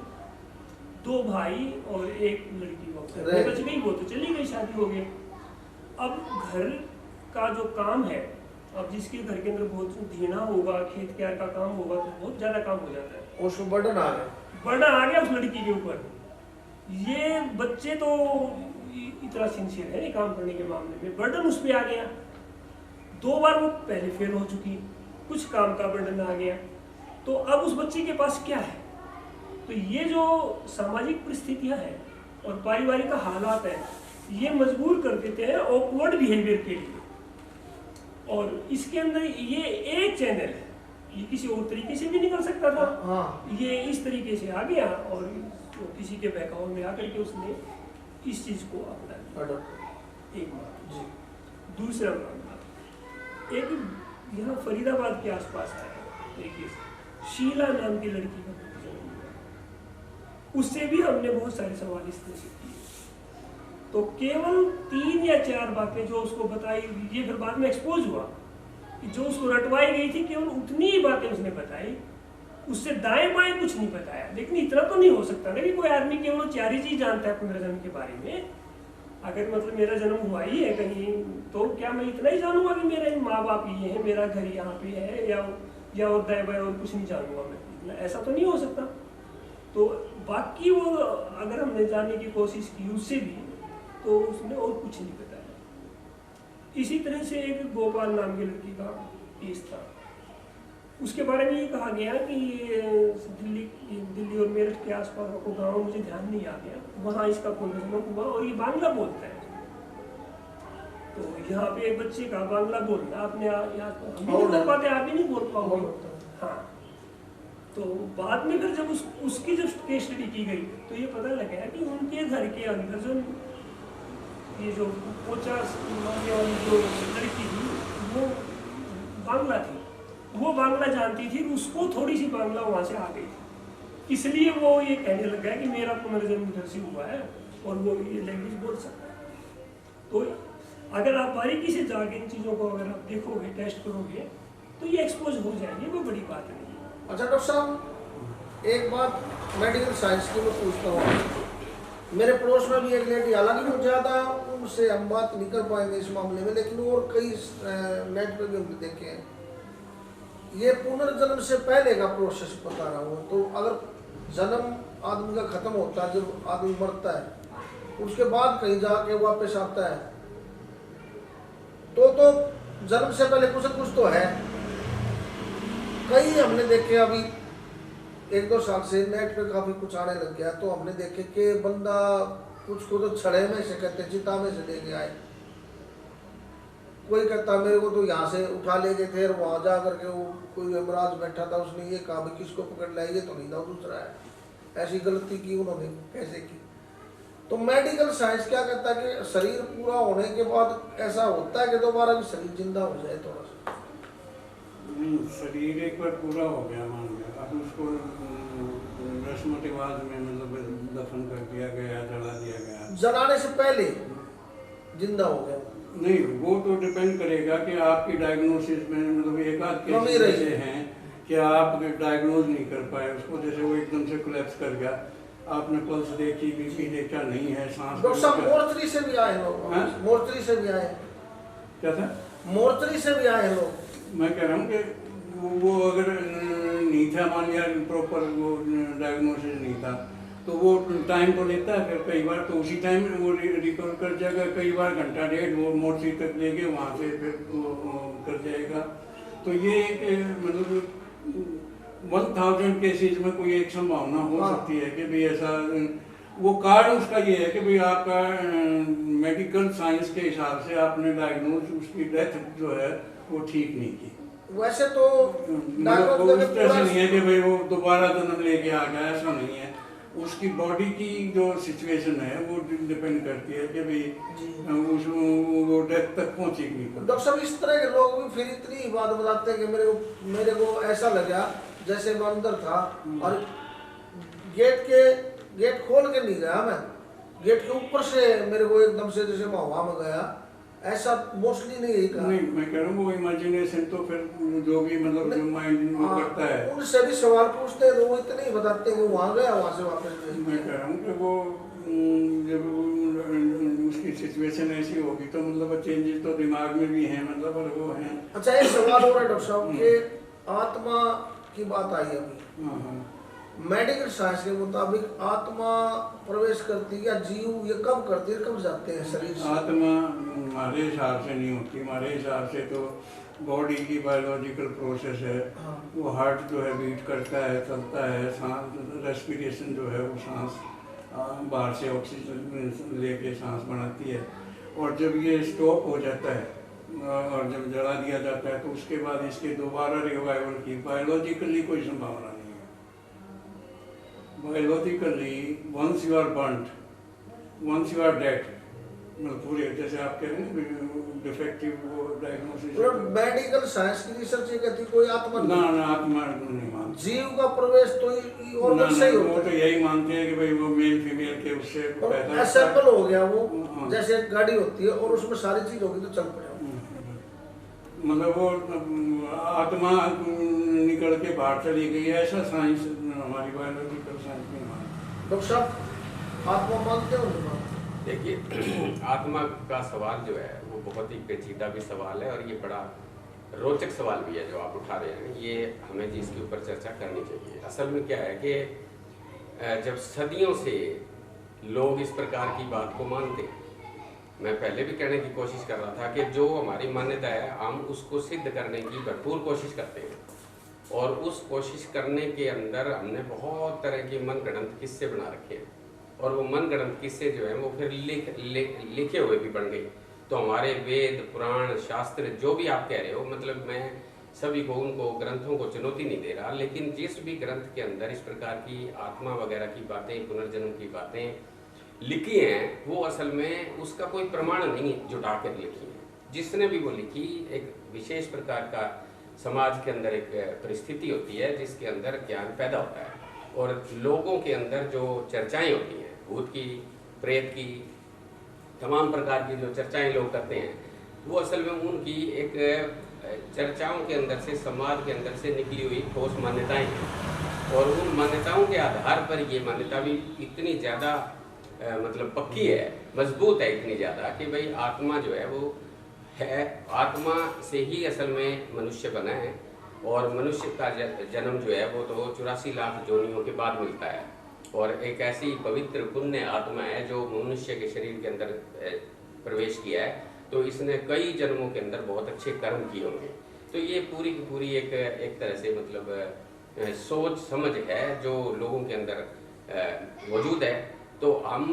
Speaker 4: 2 भाई और 1 लड़की बच गई, वो तो चली गई, शादी हो गई। अब घर का जो काम है, अब जिसके घर के अंदर बहुत धीना होगा, खेत क्यार का काम होगा तो बहुत ज़्यादा काम हो जाता है,
Speaker 1: उसको बर्डन आ गया
Speaker 4: उस लड़की के ऊपर। ये बच्चे तो इतना सिंसियर है काम करने के मामले में, बर्डन उस पर आ गया। 2 बार वो पहले फेल हो चुकी, कुछ काम का बर्डन आ गया, तो अब उस बच्चे के पास क्या है? तो ये जो सामाजिक परिस्थितियां हैं और पारिवारिक हालात हैं, ये मजबूर कर देते हैं ऑकवर्ड बिहेवियर के लिए। और इसके अंदर ये एक चैनल है, ये किसी और तरीके से भी निकल सकता था।
Speaker 1: हाँ
Speaker 4: ये इस तरीके से आ गया और तो किसी के बहकाव में आकर के उसने इस चीज़ को अपना लिया।
Speaker 1: अडॉप्ट
Speaker 4: एक बात।
Speaker 1: जी।
Speaker 4: दूसरा मामला, एक यहाँ फरीदाबाद के आसपास है एक शीला नाम की लड़की का जन्म हुआ। उससे भी हमने बहुत सारे सवाल इस तरह से किए, तो केवल 3 या 4 बातें जो उसको बताई, ये फिर बाद में एक्सपोज हुआ कि जो उसको रटवाई गई थी केवल उतनी ही बातें उसने बताई, उससे दाएं बाएं कुछ नहीं बताया। लेकिन इतना तो नहीं हो सकता ना कि कोई आदमी केवल 4 ही चीज जानता है पुनर्जन्म के बारे में। अगर मतलब मेरा जन्म हुआ ही है कहीं, तो क्या मैं इतना ही जानूंगा कि मेरे माँ बाप ये हैं, मेरा घर यहाँ पे है, या और दाएं बाएं और कुछ नहीं जानूंगा मैं, इतना ऐसा तो नहीं हो सकता। तो बाकी वो अगर हमने जानने की कोशिश की उससे भी, तो उसने और कुछ नहीं बताया। इसी तरह से एक गोपाल नाम की लड़की का केस था, उसके बारे में ये कहा गया कि ये दिल्ली और मेरठ के आसपास का गांव, मुझे ध्यान नहीं आ गया, वहाँ इसका पुनर्जन्म हुआ और ये बांग्ला बोलता है। तो यहाँ पे एक बच्चे का बांग्ला बोलना अपने हम भी नहीं बोल पाते, आप भी नहीं बोल पाओगे। हाँ, तो बाद में फिर जब उसकी जब केस स्टडी की गई तो ये पता लगा कि उनके घर के अंदर जो ये जो पोचा मारने वाली जो लड़की थी वो बांग्ला थी, वो बांग्ला जानती थी, उसको थोड़ी सी बांग्ला वहाँ से आ गई थी, इसलिए वो ये कहने लग गया कि मेरा पुनर्जन्म इधर से हुआ है और वो ये लैंग्वेज बोल सकता है। तो अगर आप बारीकी से जाके इन चीज़ों को अगर आप देखोगे, टेस्ट करोगे, तो ये एक्सपोज हो जाएगी, वो बड़ी बात नहीं है।
Speaker 1: अच्छा डॉक्टर साहब, एक बात मेडिकल साइंस की मैं पूछता हूँ। मेरे पड़ोस में भी एक लेडी, हालांकि वो ज़्यादा उनसे हम बात नहीं कर पाएंगे इस मामले में, लेकिन और कई नेट पर भी हमने देखे हैं। ये पुनर्जन्म से पहले का प्रोसेस बता रहा हूँ। तो अगर जन्म आदमी का खत्म होता है, जब आदमी मरता है, उसके बाद कहीं जाके वापस आता है, तो जन्म से पहले कुछ न कुछ तो है। कई हमने देखे, अभी 1-2 साल से नेट पे काफ़ी कुछ आने लग गया, तो हमने देखे कि बंदा कुछ को तो छड़े में से कहते, चिता में से लेके आए, कोई कहता मेरे को तो यहाँ से उठा ले गए थे और वहाँ जा करके वो कोई यमराज बैठा था, उसने ये कहा भाई किसको पकड़ लाइए, तो नहीं था, दूसरा है। ऐसी गलती की उन्होंने, कैसे की? तो मेडिकल साइंस क्या कहता है कि शरीर पूरा होने के बाद ऐसा होता है कि दोबारा भी शरीर जिंदा हो जाए थोड़ा सा?
Speaker 2: शरीर एक बार पूरा हो गया मान लिया, अब उसको रस्म रिवाज में मतलब दफन कर दिया गया, जला दिया गया।
Speaker 1: जलाने से पहले जिंदा हो गया?
Speaker 2: नहीं, वो तो डिपेंड करेगा कि आपकी डायग्नोसिस में मतलब एक आध केस ऐसे हैं कि आप डायग्नोज नहीं कर पाए उसको, जैसे वो एकदम से कोलैप्स कर गया, आपने पल्स देखी, बीपी देखा, नहीं है, सांस।
Speaker 1: डॉक्टर साहब मोर्चरी से भी आए लोग, मोर्चरी से भी आए।
Speaker 2: क्या था?
Speaker 1: मोर्चरी से भी आए लोग।
Speaker 2: मैं कह रहा हूँ कि वो अगर नहीं था, मान लिया प्रॉपर वो डायग्नोसिस नहीं था, तो वो टाइम तो लेता है, फिर कई बार तो उसी टाइम वो रिकवर कर जाएगा, कई बार घंटा डेढ़ वो मोर्चरी तक लेके वहाँ से फिर कर जाएगा। तो ये मतलब 1000 केसेज में कोई एक संभावना हो सकती है कि भाई ऐसा, वो कारण उसका ये है कि भाई आपका मेडिकल साइंस के हिसाब से आपने डायग्नोज उसकी डेथ जो है वो ठीक नहीं की।
Speaker 1: वैसे तो
Speaker 2: वो इस तरह से नहीं है कि भाई वो दोबारा जन्म लेके आ गया, ऐसा नहीं है। उसकी बॉडी की जो सिचुएशन है वो डिपेंड करती है कि भाई वो डेथ तक पहुंची नहीं।
Speaker 1: डॉक्टर साहब इस तरह के लोग भी फिर इतनी बात बताते हैं कि मेरे को ऐसा लगा जैसे मैं अंदर था और गेट खोल के नहीं गया, मैं गेट के ऊपर से मेरे को एकदम से जैसे मैं हवा में गया, ऐसा मोस्टली नहीं है।
Speaker 2: नहीं, मैं कह रहा हूँ वो इमेजिनेशन तो फिर जो भी मतलब जो माइंड में करता है,
Speaker 1: उनसे भी सवाल पूछते हैं तो वो इतने ही बताते हैं कि वहाँ गया, वहाँ से वापस गए।
Speaker 2: मैं कह रहा हूँ कि वो जब उसकी सिचुएशन ऐसी होगी तो मतलब चेंजेस तो दिमाग में भी हैं, मतलब और वो हैं।
Speaker 1: अच्छा एक सवाल हो रहा है डॉक्टर साहब कि आत्मा की बात आई अभी, मेडिकल साइंस के मुताबिक आत्मा प्रवेश करती है या जीव ये कब करती है, कब जाते हैं शरीर से?
Speaker 2: आत्मा हमारे हिसाब से नहीं होती, हमारे हिसाब से तो बॉडी की बायोलॉजिकल प्रोसेस है। वो हार्ट जो है बीट करता है, चलता है, सांस रेस्पिरेशन जो है वो सांस बाहर से ऑक्सीजन लेके सांस बनाती है, और जब ये स्टॉप हो जाता है और जब जला दिया जाता है तो उसके बाद इसके दोबारा रिवाइवल की बायोलॉजिकली कोई संभावना नहीं है। Biologically once you are burned, once you are dead, मतलब पूरे जैसे आप कह रहे हैं डिफेक्टिव वो डायग्नोसिस,
Speaker 1: मेडिकल साइंस की रिसर्च ये कहती है कोई आत्मा
Speaker 2: ना ना आत्मा नहीं मानते,
Speaker 1: जीव का प्रवेश तो और
Speaker 2: ना
Speaker 1: सही
Speaker 2: वो
Speaker 1: होता
Speaker 2: तो
Speaker 1: है।
Speaker 2: यही मानते हैं कि भाई वो मेल फीमेल के उससे पैदा
Speaker 1: असेंबल हो गया वो,
Speaker 2: हाँ।
Speaker 1: जैसे एक गाड़ी होती है और उसमें सारी चीज होगी तो चल पड़ेगा।
Speaker 2: मतलब वो आत्मा निकल के बाहर चली गई है, ऐसा साइंस हमारी बायोलॉजिकल साइंस नहीं मानती।
Speaker 1: डॉक्टर साहब आत्मा मानते हो नहीं मानते?
Speaker 3: देखिए आत्मा का सवाल जो है वो बहुत ही पेचीदा भी सवाल है और ये बड़ा रोचक सवाल भी है जो आप उठा रहे हैं। ये हमें जी इसके ऊपर चर्चा करनी चाहिए। असल में क्या है कि जब सदियों से लोग इस प्रकार की बात को मानते हैं, मैं पहले भी कहने की कोशिश कर रहा था कि जो हमारी मान्यता है हम उसको सिद्ध करने की भरपूर कोशिश करते हैं और उस कोशिश करने के अंदर हमने बहुत तरह के मनगढ़ंत किस्से बना रखे हैं और वो मनगढ़ंत किस्से जो हैं वो फिर लिखे हुए भी बन गए। तो हमारे वेद पुराण शास्त्र जो भी आप कह रहे हो, मतलब मैं सभी को उनको ग्रंथों को चुनौती नहीं दे रहा, लेकिन जिस भी ग्रंथ के अंदर इस प्रकार की आत्मा वगैरह की बातें, पुनर्जन्म की बातें लिखी हैं वो असल में उसका कोई प्रमाण नहीं जुटा कर लिखी है। जिसने भी वो लिखी एक विशेष प्रकार का समाज के अंदर एक परिस्थिति होती है जिसके अंदर ज्ञान पैदा होता है और लोगों के अंदर जो चर्चाएं होती हैं, भूत की, प्रेत की, तमाम प्रकार की जो चर्चाएं लोग करते हैं वो असल में उनकी एक चर्चाओं के अंदर से, समाज के अंदर से निकली हुई ठोस मान्यताएं हैं और उन मान्यताओं के आधार पर ये मान्यता भी इतनी ज़्यादा मतलब पक्की है, मजबूत है इतनी ज़्यादा कि भाई आत्मा जो है वो है, आत्मा से ही असल में मनुष्य बना है और मनुष्य का जन्म जो है वो तो 84 लाख जोनियों के बाद मिलता है और एक ऐसी पवित्र पुण्य आत्मा है जो मनुष्य के शरीर के अंदर प्रवेश किया है, तो इसने कई जन्मों के अंदर बहुत अच्छे कर्म किए होंगे। तो ये पूरी की पूरी एक तरह से मतलब सोच समझ है जो लोगों के अंदर मौजूद है। तो हम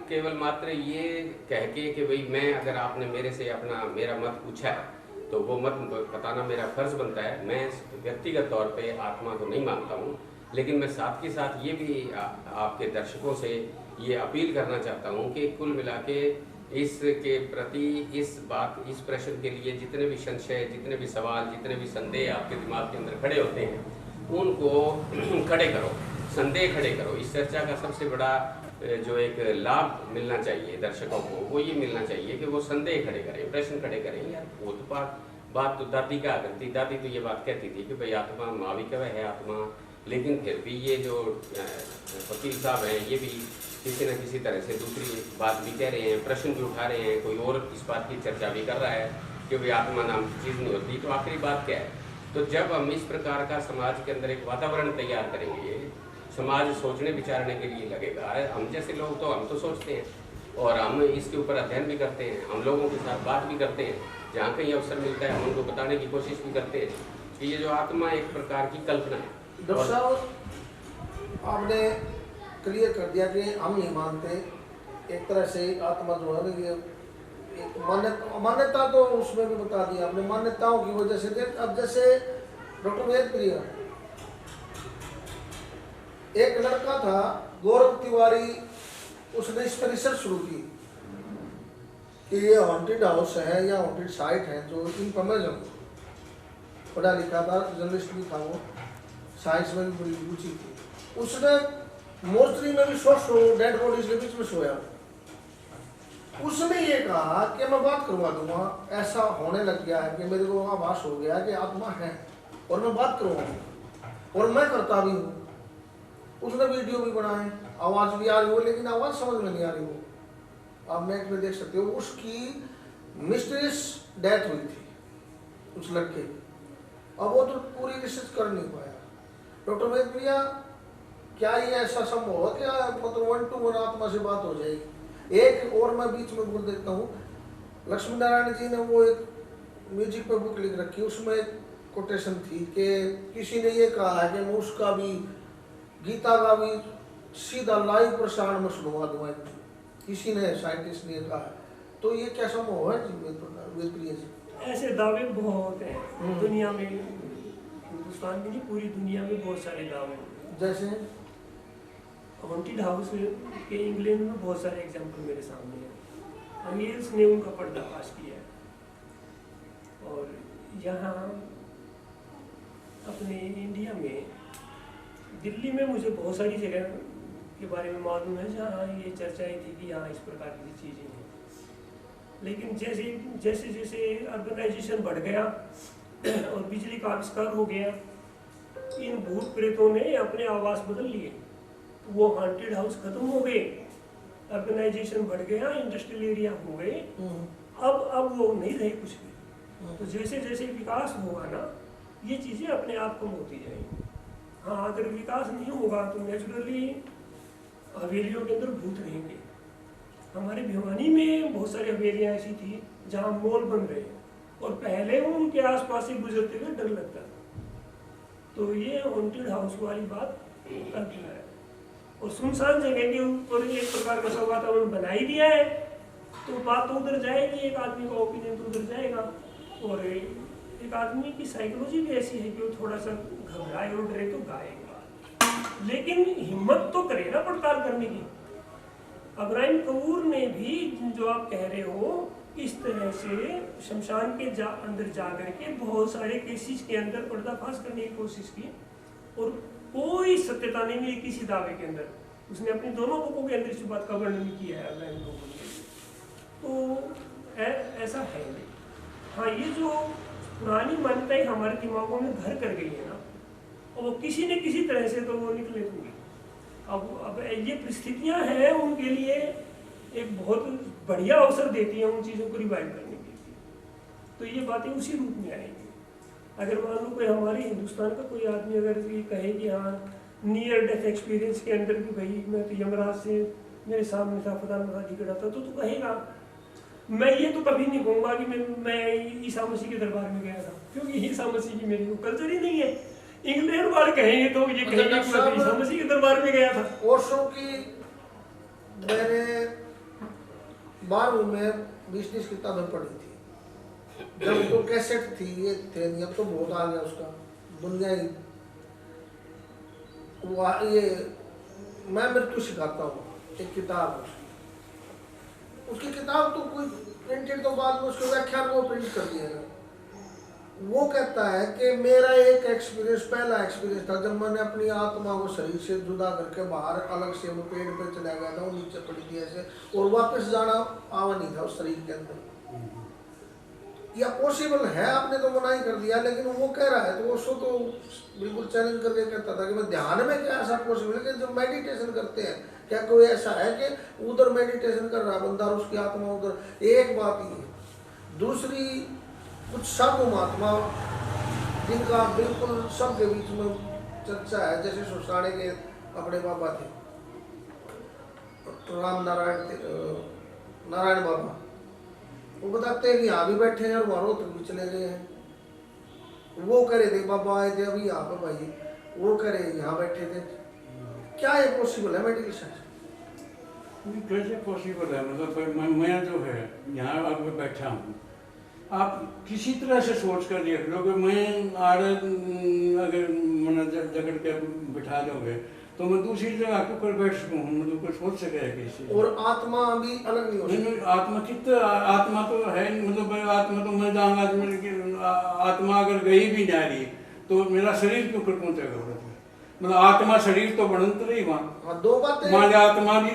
Speaker 3: केवल मात्र ये कह के कि भाई मैं, अगर आपने मेरे से मेरा मत पूछा है तो वो मत बताना मेरा फर्ज बनता है। मैं व्यक्तिगत तौर पे आत्मा को नहीं मानता हूँ, लेकिन मैं साथ के साथ ये भी आपके दर्शकों से ये अपील करना चाहता हूँ कि कुल मिला के इसके प्रति इस प्रश्न के लिए जितने भी संशय, जितने भी सवाल, जितने भी संदेह आपके दिमाग के अंदर खड़े होते हैं उनको खड़े करो, संदेह खड़े करो। इस चर्चा का सबसे बड़ा जो एक लाभ मिलना चाहिए दर्शकों को वो ये मिलना चाहिए कि वो संदेह खड़े करें, प्रश्न खड़े करें। यार वो तो बात तो दादी का करती, दादी तो ये बात कहती थी कि भाई आत्मा माविक है आत्मा, लेकिन फिर भी ये जो वकील साहब हैं ये भी किसी न किसी तरह से दूसरी बात भी कह रहे हैं, प्रश्न भी उठा रहे हैं, कोई और इस बात की चर्चा भी कर रहा है कि भाई आत्मा नाम की चीज़ नहीं होती। तो आखिरी बात क्या है? तो जब हम इस प्रकार का समाज के अंदर एक वातावरण तैयार करेंगे, समाज सोचने विचारने के लिए लगेगा। हम जैसे लोग तो हम तो सोचते हैं और हम इसके ऊपर अध्ययन भी करते हैं, हम लोगों के साथ बात भी करते हैं, जहाँ कहीं अवसर मिलता है हम उनको बताने की कोशिश भी करते हैं कि ये जो आत्मा एक प्रकार की कल्पना है।
Speaker 1: डॉक्टर साहब आपने क्लियर कर दिया कि हम नहीं मानते, एक तरह से आत्मा जो है ना ये एक मान्यता तो उसमें भी बता दिया आपने, मान्यताओं की वजह से। अब जैसे डॉक्टर वेद प्रिया, एक लड़का था गौरव तिवारी, उसने इस पर रिसर्च शुरू की कि ये हॉन्टेड हाउस है या हॉन्टेड साइट है, जो इन पर मैं पढ़ा लिखा था, जर्नलिस्ट भी था वो, साइंस में भी बड़ी रुचि थी। उसने मोर्चरी में भी 100 डेड बॉडीज के बीच में सोया। उसने ये कहा कि मैं बात करवा दूंगा, ऐसा होने लग गया है कि मेरे को आभास हो गया कि आत्मा है और मैं बात करवाऊंगा और मैं करता भी हूँ। उसने वीडियो भी बनाए, आवाज़ भी आ रही हो लेकिन आवाज़ समझ में नहीं आ रही हो, आप नेट में देख सकते हो। उसकी मिस्टीरियस डेथ हुई थी उस लड़के की, अब वो तो पूरी रिसर्च कर नहीं पाया। डॉक्टर वेद प्रिया, क्या ये ऐसा संभव है क्या मतलब 1 to 1 आत्मा से बात हो जाएगी? एक और मैं बीच में बोल देता हूँ, लक्ष्मी नारायण जी ने वो एक म्यूजिक पर बुक लिख रखी, उसमें एक कोटेशन थी कि किसी ने ये कहा है कि मैं उसका भी गीता का भी सीधा लाइव प्रसारण में सुनवा दूंगा, किसी ने साइंटिस्ट ने कहा है। तो ये क्या संभव है जी वेद प्रिया जी?
Speaker 4: ऐसे दावे बहुत हैं दुनिया में, हिंदुस्तान में नहीं पूरी दुनिया में बहुत सारे दावे हैं।
Speaker 1: जैसे
Speaker 4: हॉन्टेड हाउस के इंग्लैंड में बहुत सारे एग्जाम्पल मेरे सामने हैं। अमील्स ने उनका पर्दाफाश किया है। और यहाँ अपने इंडिया में दिल्ली में मुझे बहुत सारी जगह के बारे में मालूम है जहाँ ये चर्चाएं थी कि यहाँ इस प्रकार की चीज़ें हैं। लेकिन जैसे जैसे जैसे अर्बनाइजेशन बढ़ गया और बिजली का आविष्कार हो गया, इन भूत प्रेतों ने अपने आवास बदल लिए। वो हॉन्टेड हाउस खत्म हो गए, अर्बनाइजेशन बढ़ गया, इंडस्ट्रियल एरिया हो गए। अब वो नहीं रहे कुछ भी। तो जैसे जैसे विकास होगा ना, ये चीज़ें अपने आप कम होती जाएंगी। हाँ, अगर विकास नहीं होगा तो नेचुरली हवेलियों के अंदर भूत रहेंगे। हमारे भिवानी में बहुत सारी हवेलियाँ ऐसी थी जहाँ मॉल बन रहे हैं और पहले उनके आसपास से गुजरते हुए डर लगता था। तो ये हॉन्टेड हाउस वाली बात कल्पना है। और सुनसान जगह के ऊपर एक प्रकार का सब वातावरण बना ही दिया है, तो बात तो उधर जाएगी, एक आदमी का ओपिनियन तो उधर जाएगा। और एक आदमी की साइकोलॉजी भी ऐसी है कि वो थोड़ा सा घबराए और डरे तो गाएगा, लेकिन हिम्मत तो करे ना पड़ताल करने की। अब्राहिम कपूर ने भी जो आप कह रहे हो, इस तरह से शमशान के अंदर जा करके बहुत सारे केसेस के अंदर पर्दाफाश करने की कोशिश की और कोई सत्यता नहीं मिली किसी दावे के अंदर। उसने अपनी दोनों बुकों के अंदर इस बात का वर्णन किया है अब्राहिम कपूर ने। तो ऐसा है नहीं। हाँ, ये जो पुरानी मान्यताएं हमारे दिमागों में घर कर गई है ना, और वो किसी न किसी तरह से तो वो निकले होंगे। अब ये परिस्थितियां हैं उनके लिए एक बहुत बढ़िया अवसर देती हैं उन चीज़ों को रिवाइव करने के लिए। तो ये बातें उसी रूप में आएंगी। अगर मान लो कोई हमारे हिंदुस्तान का कोई आदमी अगर ये कहे कि हाँ नियर डेथ एक्सपीरियंस के अंदर भी भाई मैं तो यमराज से मेरे सामने था, फलाना दिखड़ा था, तो तू कहेगा। मैं ये तो कभी नहीं कहूँगा कि मैं ईसा मसीह के दरबार में गया था, क्योंकि ईसा मसीह की मेरी वो कल्चर ही नहीं है। इंग्लैंड वाले कहेंगे तो ये कहेंगे कि मैं ईसा मसीह के दरबार में गया था।
Speaker 1: ओशो की मैंने 12वीं में 20 किताबें पढ़ी थी। जब तो कैसेट थी ये थे नहीं, अब तो बहुत आ गया उसका दुनिया ही। ये मैं मृत्यु सिखाता हूँ, एक किताब उसकी किताब तो कोई प्रिंटेड तो बाद में उसके व्याख्यान को प्रिंट कर दिया गया। वो कहता है कि मेरा एक एक्सपीरियंस, पहला एक्सपीरियंस था जब मैंने अपनी आत्मा को शरीर से जुदा करके बाहर अलग से वो पेड़ पे चला गया था, वो नीचे पड़ी थी ऐसे, और वापस जाना आवा नहीं था उस शरीर के अंदर। या पॉसिबल है, आपने तो मना ही कर दिया, लेकिन वो कह रहा है। तो वो सो तो बिल्कुल चैलेंज करके कहता था कि मैं ध्यान में क्या ऐसा पॉसिबल है कि जब मेडिटेशन करते हैं क्या कोई ऐसा है कि उधर मेडिटेशन कर रहा बंदा और उसकी आत्मा उधर। एक बात ये। दूसरी, कुछ साधु महात्मा जिनका बिल्कुल सबके बीच में चर्चा है, जैसे सुसाने के अपने बाबा थे राम नारायण बाबा, वो बताते हैं कि यहाँ भी बैठे हैं और वहाँ रोहतक भी चले गए हैं। वो कह रहे थे बाबा आए थे अभी यहाँ पर भाई, वो कह रहे यहाँ बैठे थे। क्या ये पॉसिबल है मेडिकल साइंस?
Speaker 2: कैसे पॉसिबल है? मतलब मैं जो है यहाँ अब बैठा हूँ, आप किसी तरह से सोच कर देख लो कि मैं आड़े अगर मन जगड़ के बिठा दोगे तो मैं दूसरी जगह आके ऊपर बैठ सकूँ, मतलब कोई सोच सके किसी।
Speaker 1: और आत्मा भी अलग नहीं हो सकती।
Speaker 2: आत्मा कितना, आत्मा तो है, मतलब आत्मा तो मैं जाऊँगा, आत्मा अगर गई भी जा रही तो मेरा शरीर के ऊपर पहुँचेगा। मतलब आत्मा शरीर तो बढ़ंत रही वहाँ।
Speaker 1: हाँ, दो बातें।
Speaker 2: मान लिया आत्मा भी,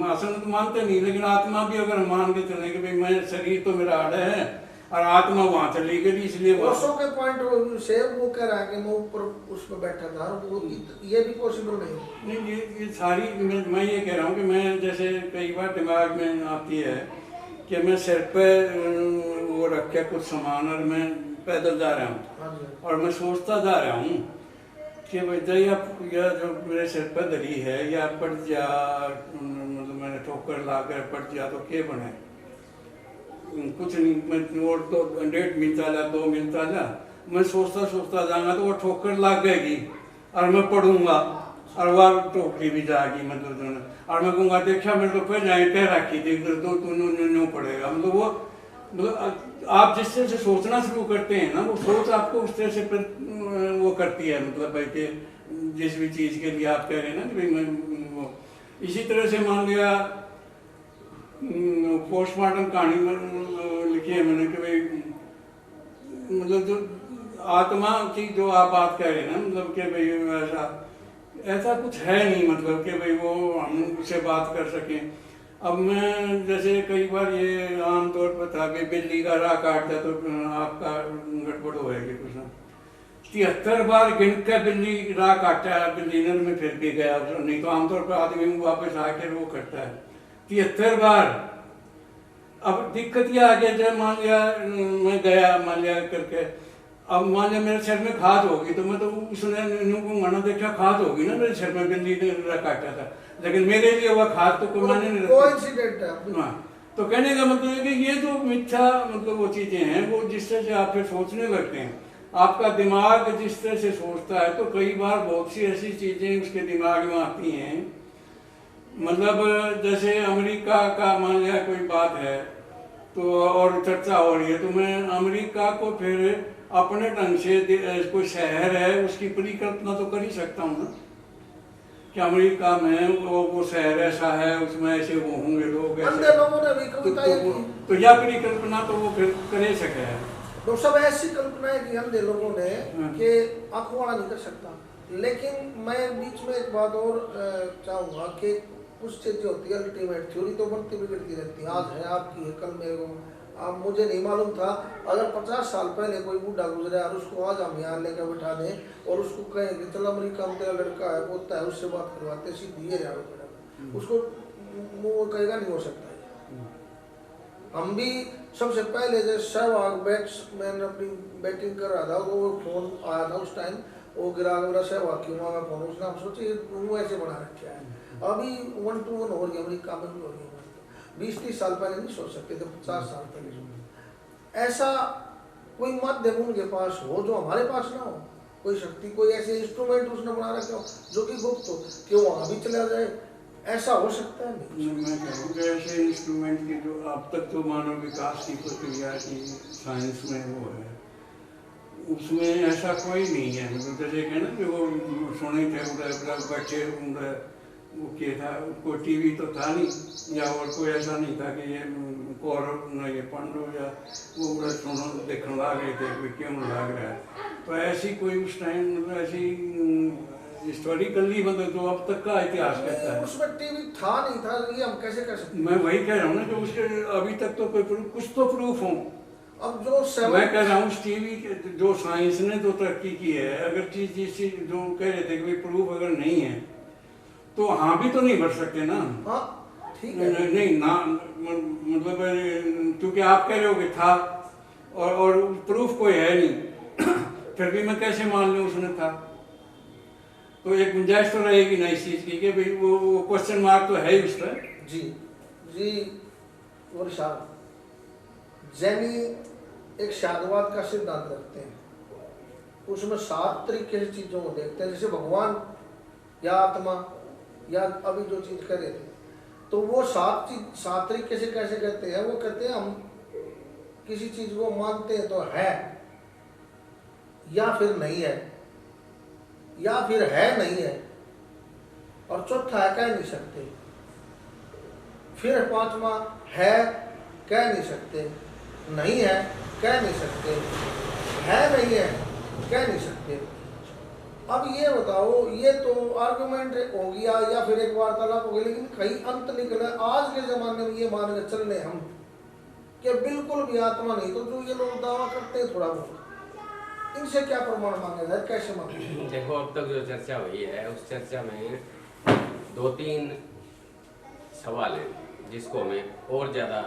Speaker 2: आसन तो मानते नहीं, लेकिन आत्मा भी अगर मान के चले कि भाई मैं शरीर तो मेरा आड़े है और आत्मा वहाँ चली गई, इसलिए
Speaker 1: वर्षों के पॉइंट से वो कह रहा है कि मैं ऊपर उस पर बैठा था, वो ये भी पॉसिबल नहीं।
Speaker 2: ये सारी मैं ये कह रहा हूँ कि मैं जैसे कई बार दिमाग में आती है कि मैं सिर पे वो रख के कुछ सामान और मैं पैदल जा रहा हूँ और मैं सोचता जा रहा हूँ कि भाई या जो मेरे सिर पर दरी है या पट जा, मतलब मैंने ठोकर ला कर पट जा तो क्या बने? कुछ नहीं, मैं और तो 1.5 मिनट ला 2 मिनट ला मैं सोचता सोचता जाऊँगा तो वो ठोकर लग गएगी और मैं पढ़ूंगा और वह टोकरी भी जाएगी, मतलब और मैं कहूँगा देखा मेरे तो पहले ईंटें रखी थी, तो तू न्यू पड़ेगा। मतलब वो मतलब आप जिस तरह से सोचना शुरू करते हैं ना, वो सोच आपको उस तरह से वो करती है, मतलब भाई कि जिस भी चीज़ के लिए आप कह रहे हैं ना कि भाई वो इसी तरह से मान लिया पोस्टमार्टम कहानी लिखी है मैंने कि भाई मतलब जो आत्मा की जो आप बात कह रहे हैं ना, मतलब कि भाई ऐसा कुछ है नहीं, मतलब कि भाई वो हम उससे बात कर सकें। अब मैं जैसे कई बार ये आमतौर पर था कि बिल्ली का राह काटता तो आपका गड़बड़ होएगी कुछ ना, 73 बार गिन के बिल्ली राह काटा है, बिल्ली नर में फिर भी गया, नहीं तो आमतौर पर आदमी वापस आकर वो करता है 73 बार। अब दिक्कत ये आ गया, जब मान लिया मैं गया मान लिया करके, अब मान लिया मेरे सिर में खाद होगी तो मैं तो उसने मना देखा खाद होगी ना मेरे सिर में, बिल्ली ने काटा था, लेकिन मेरे लिए वह खाद तो कोई माने नहीं रखती। हाँ, तो कहने का मतलब है कि ये जो मिथ्या मतलब वो चीज़ें हैं, वो जिस तरह से आप फिर सोचने लगते हैं, आपका दिमाग जिस तरह से सोचता है, तो कई बार बहुत सी ऐसी चीज़ें उसके दिमाग में आती हैं। मतलब जैसे अमेरिका का मान लिया कोई बात है तो और चर्चा हो रही है, तो मैं अमेरिका को फिर अपने ढंग से कोई शहर है उसकी परिकल्पना तो कर ही सकता हूँ ना, कि अमेरिका में वो शहर ऐसा है, उसमें ऐसे वो होंगे लोग ऐसे, तो यह परिकल्पना तो वो फिर कर ही सके है।
Speaker 1: तो सब ऐसी कल्पनाएं की अंधे लोगों ने कि अखवाड़ा नहीं कर सकता। लेकिन मैं बीच में एक बात और चाहूँगा कि कुछ चीज़ें होती है अल्टीमेट थ्योरी तो बनती बिगड़ती रहती है, आज है आपकी है कल मेरे को, अब मुझे नहीं मालूम था अगर 50 साल पहले कोई बूढ़ा गुजरा और उसको आज हम यहाँ लेकर बैठा दें और उसको कहें कि चलो अमेरिका में तेरा लड़का है पोता है उससे बात करवाते, सीधी ये उसको वो कहेगा नहीं हो सकता है। हम भी सबसे पहले जब सहवाग बैट्समैन अपनी बैटिंग कर रहा था तो वो फोन आया था उस टाइम, वो गिरा मेरा सहवाग क्यों मांगा फोन, उसने हम सोचे वो ऐसे बना रखा है। अभी 1-2 हो रही है अमेरिका में भी हो रही है, 20-30 साल पहले नहीं सोच सकते थे, 50 साल पहले। ऐसा कोई माध्यम उनके पास हो जो हमारे पास ना हो, कोई शक्ति कोई ऐसे इंस्ट्रूमेंट उसने बना रखे हो जो कि गुप्त हो कि वो वहाँ भी चला जाए, ऐसा हो सकता है नहीं।
Speaker 2: मैं कहूँगा ऐसे इंस्ट्रूमेंट की जो अब तक तो मानव विकास की प्रक्रिया की साइंस में वो है, उसमें ऐसा कोई नहीं है। मतलब जैसे कहना कि वो सुने थे बच्चे वो किया था, कोई टीवी तो था नहीं या और कोई ऐसा नहीं था कि ये कौरव न ये पांडव या वो बड़ा सुनो देखने लग रहे थे कि क्यों लग रहा है, तो ऐसी कोई उस टाइम मतलब ऐसी हिस्टोरिकली मतलब जो अब तक का इतिहास कहता है
Speaker 1: उसमें टीवी था नहीं था, ये हम कैसे कर सकते?
Speaker 2: मैं वही कह रहा हूँ ना कि उसके अभी तक तो कोई कुछ तो प्रूफ हो।
Speaker 1: अब जो
Speaker 2: मैं कह रहा हूँ उस टीवी के जो साइंस ने जो तरक्की की है, अगर चीज जो कह रहे थे कि प्रूफ अगर नहीं है तो हाँ भी तो नहीं बढ़ सकते ना।
Speaker 1: हाँ ठीक है,
Speaker 2: नहीं ना मतलब क्योंकि आप कह रहे हो कि था और प्रूफ कोई है नहीं फिर भी मैं कैसे मान लूँ उसने था, तो एक गुंजाइश तो रहेगी ना इस चीज़ की कि भाई वो क्वेश्चन मार्क तो है ही उस पर।
Speaker 1: जी जी और जैनी एक शादवाद का सिद्धांत रखते हैं, उसमें 7 तरीके से चीज़ों को देखते हैं, जैसे भगवान या आत्मा या अभी जो चीज़ कर रहे थे, तो वो 7 तरीके से कैसे कहते हैं? वो कहते हैं हम किसी चीज़ को मानते हैं तो है या फिर नहीं है, या फिर है नहीं है, और चौथा है कह नहीं सकते, फिर 5वां है कह नहीं सकते, नहीं है कह नहीं सकते, है नहीं है कह नहीं सकते। अब ये बताओ, ये तो आर्गुमेंट हो गया या फिर एक वार्तालाप हो गई, लेकिन कहीं अंत निकला आज के ज़माने में ये मान के चल रहे हम कि बिल्कुल भी आत्मा नहीं, तो जो ये लोग दावा करते हैं थोड़ा बहुत, इनसे क्या प्रमाण मांगे जाए, कैसे मांगे?
Speaker 3: देखो अब तक जो चर्चा हुई है उस चर्चा में 2-3 सवाल हैं जिसको हमें और ज़्यादा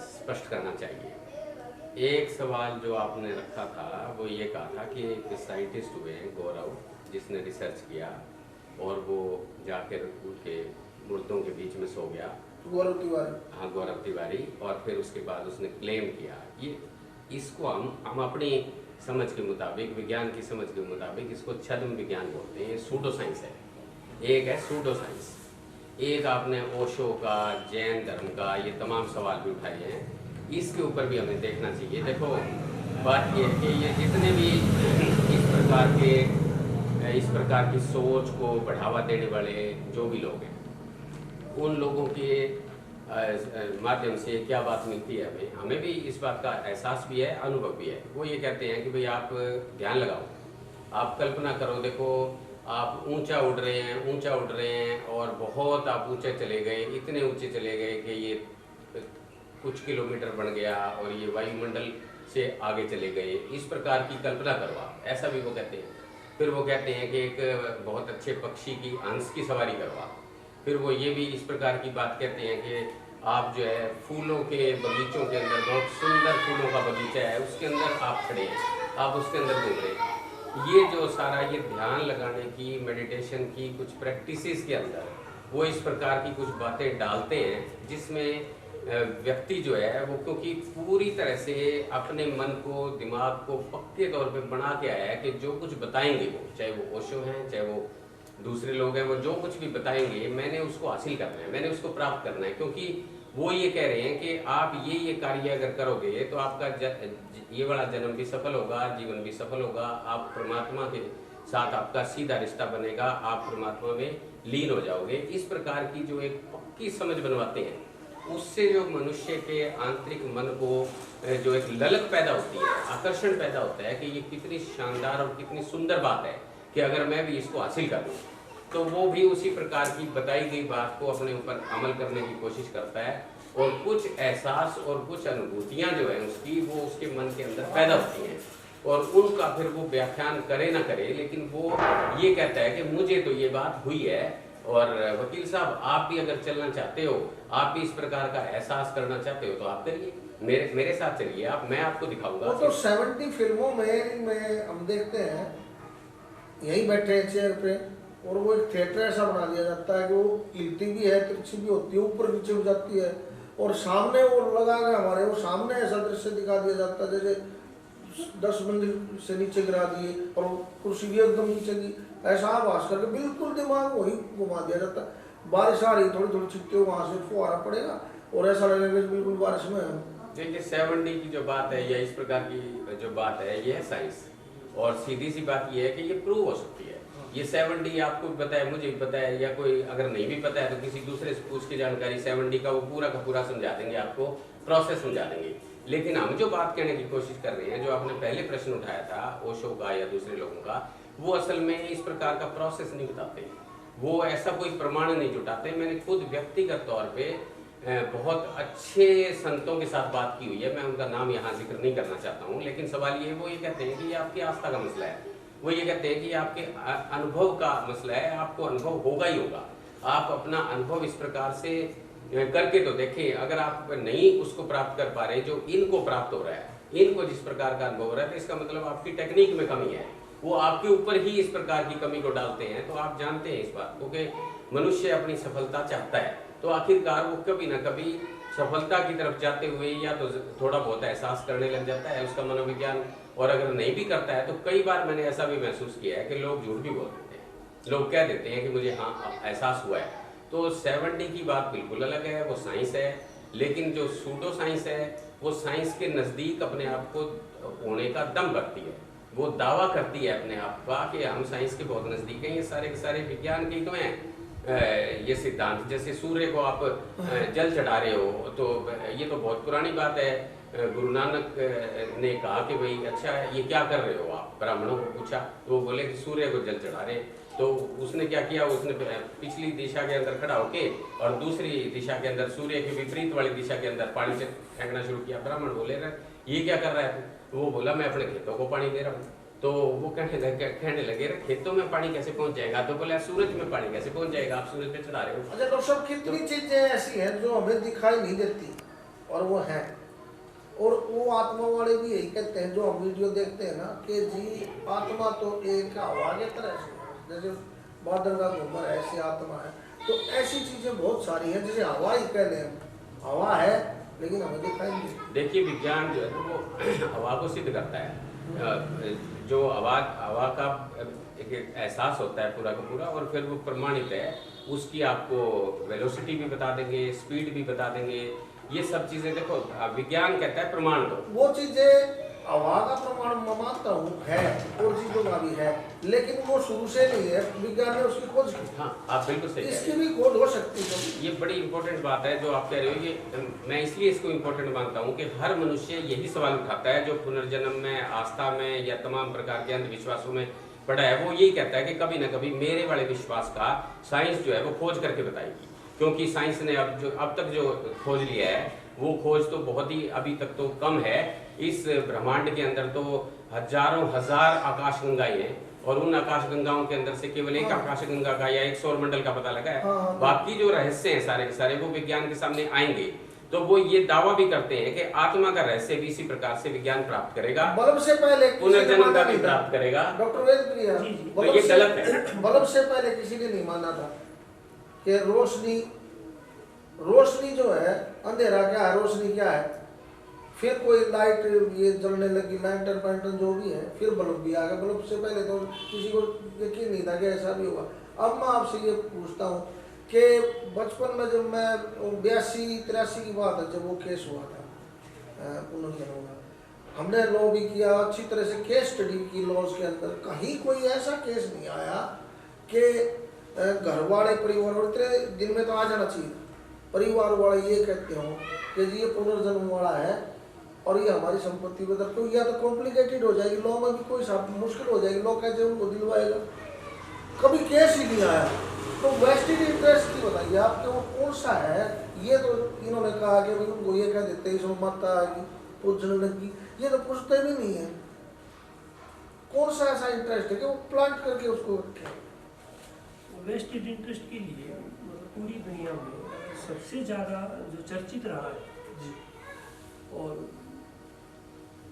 Speaker 3: स्पष्ट करना चाहिए। एक सवाल जो आपने रखा था वो ये कहा था कि एक साइंटिस्ट हुए हैं गौरव, जिसने रिसर्च किया और वो जाकर उनके मुर्दों के बीच में सो गया,
Speaker 1: गौरव तिवारी।
Speaker 3: हाँ गौरव तिवारी, और फिर उसके बाद उसने क्लेम किया। ये इसको हम अपनी समझ के मुताबिक, विज्ञान की समझ के मुताबिक इसको छद्म विज्ञान बोलते हैं, सूडो साइंस है। एक है सूडो साइंस, एक आपने ओशो का, जैन धर्म का, ये तमाम सवाल भी उठाए हैं इसके ऊपर भी हमें देखना चाहिए। देखो बात ये है कि ये जितने भी इस प्रकार की सोच को बढ़ावा देने वाले जो भी लोग हैं, उन लोगों के माध्यम से क्या बात मिलती है हमें भी इस बात का एहसास भी है, अनुभव भी है। वो ये कहते हैं कि भाई आप ध्यान लगाओ, आप कल्पना करो, देखो आप ऊंचा उड़ रहे हैं और बहुत आप ऊंचे चले गए, इतने ऊंचे चले गए कि ये कुछ किलोमीटर बन गया और ये वायुमंडल से आगे चले गए। इस प्रकार की कल्पना करो आप, ऐसा भी वो कहते हैं। फिर वो कहते हैं कि एक बहुत अच्छे पक्षी की हंस की सवारी करो आप। फिर वो ये भी इस प्रकार की बात कहते हैं कि आप जो है फूलों के बगीचों के अंदर, बहुत सुंदर फूलों का बगीचा है, उसके अंदर आप खड़े हैं, आप उसके अंदर घूम रहे हैं। ये जो सारा ये ध्यान लगाने की, मेडिटेशन की कुछ प्रैक्टिसेस के अंदर वो इस प्रकार की कुछ बातें डालते हैं जिसमें व्यक्ति जो है वो, क्योंकि पूरी तरह से अपने मन को, दिमाग को पक्के तौर पे बना के आया है कि जो कुछ बताएंगे वो, चाहे वो ओशो हैं, चाहे वो दूसरे लोग हैं, वो जो कुछ भी बताएंगे मैंने उसको हासिल करना है, मैंने उसको प्राप्त करना है। क्योंकि वो ये कह रहे हैं कि आप ये कार्य अगर करोगे तो आपका ये वाला जन्म भी सफल होगा, जीवन भी सफल होगा, आप परमात्मा के साथ आपका सीधा रिश्ता बनेगा, आप परमात्मा में लीन हो जाओगे। इस प्रकार की जो एक पक्की समझ बनवाते हैं, उससे जो मनुष्य के आंतरिक मन को जो एक ललक पैदा होती है, आकर्षण पैदा होता है कि ये कितनी शानदार और कितनी सुंदर बात है कि अगर मैं भी इसको हासिल कर लूँ, तो वो भी उसी प्रकार की बताई गई बात को अपने ऊपर अमल करने की कोशिश करता है और कुछ एहसास और कुछ अनुभूतियाँ जो है उसकी, वो उसके मन के अंदर पैदा होती हैं और उनका फिर वो व्याख्यान करे ना करे, लेकिन वो ये कहता है कि मुझे तो ये बात हुई है। और वकील साहब, आप भी अगर चलना चाहते हो, आप भी इस प्रकार का एहसास करना चाहते हो तो आप करिए, मेरे साथ चलिए आप, मैं आपको दिखाऊंगा।
Speaker 1: वो तो 70 फिल्मों में हम देखते हैं, यहीं बैठे हैं चेयर पे और वो एक थिएटर ऐसा बना दिया जाता है कि वो हिलती भी है, तिरछी भी होती है, ऊपर नीचे हो जाती है और सामने वो लगा के हमारे वो सामने ऐसा दृश्य दिखा दिया जाता है जैसे 10 मंजिल से नीचे गिरा दिए और कुर्सी भी एकदम नीचे की, ऐसा आवाज करके बिल्कुल दिमाग वही घुमा दिया जाता है। बारिश आ रही, थोड़ी थोड़ी छिटके वहाँ से फुहारा पड़ेगा और ऐसा लगेगा कि बिल्कुल बारिश में है।
Speaker 3: देखिए 70 की जो बात है या इस प्रकार की जो बात है, ये है साइंस, और सीधी सी बात ये है कि ये प्रूव हो सकती है। ये 70 आपको भी पता है, मुझे भी पता है, या कोई अगर नहीं भी पता है तो किसी दूसरे से पूछ के जानकारी 70 का वो पूरा का पूरा समझा देंगे, आपको प्रोसेस समझा देंगे। लेकिन हम जो बात कहने की कोशिश कर रहे हैं, जो आपने पहले प्रश्न उठाया था ओशो का या दूसरे लोगों का, वो असल में इस प्रकार का प्रोसेस नहीं बताते, वो ऐसा कोई प्रमाण नहीं जुटाते। मैंने खुद व्यक्तिगत तौर पे बहुत अच्छे संतों के साथ बात की हुई है, मैं उनका नाम यहाँ जिक्र नहीं करना चाहता हूँ, लेकिन सवाल ये है, वो ये कहते हैं कि ये आपकी आस्था का मसला है, वो ये कहते हैं कि आपके अनुभव का मसला है, आपको अनुभव होगा ही होगा, आप अपना अनुभव इस प्रकार से करके तो देखें। अगर आप नहीं उसको प्राप्त कर पा रहे जो इनको प्राप्त हो रहा है, इनको जिस प्रकार का अनुभव हो रहा है, तो इसका मतलब आपकी टेक्निक में कमी है, वो आपके ऊपर ही इस प्रकार की कमी को डालते हैं। तो आप जानते हैं इस बात को कि मनुष्य अपनी सफलता चाहता है, तो आखिरकार वो कभी ना कभी सफलता की तरफ जाते हुए या तो थोड़ा बहुत एहसास करने लग जाता है उसका मनोविज्ञान, और अगर नहीं भी करता है तो कई बार मैंने ऐसा भी महसूस किया है कि लोग झूठ भी बोल देते हैं, लोग कह देते हैं कि मुझे हाँ एहसास हुआ है। तो 70 की बात बिल्कुल अलग है, वो साइंस है, लेकिन जो सूडो साइंस है वो साइंस के नज़दीक अपने आप को होने का दम रखती है, वो दावा करती है अपने आप का कि हम साइंस के बहुत नज़दीक हैं। ये सारे के सारे विज्ञान के ही तो हैं ये सिद्धांत। जैसे सूर्य को आप जल चढ़ा रहे हो, तो ये तो बहुत पुरानी बात है। गुरु नानक ने कहा कि भाई अच्छा ये क्या कर रहे हो आप, ब्राह्मणों को पूछा, तो वो बोले कि सूर्य को जल चढ़ा रहे। तो उसने क्या किया, उसने पिछली दिशा के अंदर खड़ा होके और दूसरी दिशा के अंदर, सूर्य के विपरीत वाली दिशा के अंदर पानी से फेंकना शुरू किया। ब्राह्मण बोले रहे ये क्या कर रहा है, वो बोला मैं अपने खेतों को पानी दे रहा हूँ। तो वो कहने लगे खेतों में पानी कैसे पहुंच जाएगा, तो बोला सूरज में पानी कैसे पहुंच जाएगा, आप सूरज पे चढ़ा रहे हो।
Speaker 1: अच्छा, तो सब कितनी चीजें ऐसी हैं जो हमें दिखाई नहीं देती और वो है, और वो आत्मा वाले भी यही कहते हैं जो हम वीडियो देखते हैं ना, कि जी आत्मा तो एक हवा के तरह से, जैसे बादल का घूमर ऐसी आत्मा है। तो ऐसी चीजें बहुत सारी हैं, जैसे हवा ही कह लें, हवा है लेकिन हमें दिखाई नहीं।
Speaker 3: देखिए विज्ञान जो है वो हवा को सिद्ध करता है, जो हवा का एक एहसास होता है पूरा का पूरा, और फिर वो प्रमाणित है, उसकी आपको वेलोसिटी भी बता देंगे, स्पीड भी बता देंगे, ये सब चीजें देखो, विज्ञान कहता है प्रमाण दो।
Speaker 1: वो चीजें हवा का प्रमाण मैं मानता हूँ है, और चीजों का भी है, लेकिन वो शुरू से नहीं है, विज्ञान ने उसकी खोज की।
Speaker 3: हाँ, आप बिल्कुल सही कह रहे
Speaker 1: इसकी
Speaker 3: हैं।
Speaker 1: भी खोज हो सकती है।
Speaker 3: ये बड़ी इंपॉर्टेंट बात है जो आप कह रहे हो। ये मैं इसलिए इसको इंपॉर्टेंट मानता हूँ कि हर मनुष्य यही सवाल उठाता है जो पुनर्जन्म में, आस्था में या तमाम प्रकार के अंधविश्वासों में पड़ा है। वो यही कहता है कि कभी ना कभी मेरे वाले विश्वास का साइंस जो है वो खोज करके बताएगी, क्योंकि साइंस ने अब तक जो खोज लिया है वो खोज तो बहुत ही अभी तक तो कम है। इस ब्रह्मांड के अंदर तो हजारों हजार आकाशगंगाएं हैं, और उन आकाशगंगाओं के अंदर से केवल एक आकाशगंगा का या एक सौर मंडल का पता लगा है। बाकी जो रहस्य हैं सारे के सारे वो विज्ञान के सामने आएंगे। तो वो ये दावा भी करते हैं कि आत्मा का रहस्य भी इसी प्रकार से विज्ञान प्राप्त करेगा,
Speaker 1: बल्ब से पहले
Speaker 3: पुनर्जन्म का भी प्राप्त करेगा।
Speaker 1: डॉक्टर वेद प्रिया,
Speaker 3: तो ये गलत है।
Speaker 1: बल्ब से पहले किसी ने नहीं माना था कि रोशनी जो है, अंधेरा क्या है, रोशनी क्या है। फिर कोई लाइट ये जलने लगी, लैंटर्न पैंटर्न जो भी है, फिर बल्ब भी आ गया। बल्ब से पहले तो किसी को यकीन नहीं था कि ऐसा भी होगा। अब मैं आपसे ये पूछता हूँ कि बचपन में जब मैं 82-83 की बात है, जब वो केस हुआ था पुनर्जन्म का, हमने लॉ भी किया, अच्छी तरह से केस स्टडी की लॉज के अंदर। कहीं कोई ऐसा केस नहीं आया कि घर वाले परिवार वाले दिन में तो आ जाना चाहिए, परिवार वाले ये कहते हो कि जी ये पुनर्जन्म वाला है और ये हमारी संपत्ति बदल, तो या तो कॉम्प्लिकेटेड हो जाएगी, लॉ में भी कोई साथ मुश्किल हो जाएगी, लॉ कैसे उनको दिलवाएगा। कभी केस ही नहीं आया। तो वेस्टेड इंटरेस्ट की बताइए आपके वो कौन सा है। ये तो इन्होंने कहा कि भाई उनको ये कह देते इसमें माता आएगी, पूजने लगी, ये तो पूछते भी नहीं है। कौन सा ऐसा इंटरेस्ट है कि वो प्लांट करके उसको रखे।
Speaker 4: वेस्टेड इंटरेस्ट के लिए पूरी दुनिया में सबसे ज़्यादा जो चर्चित रहा है, और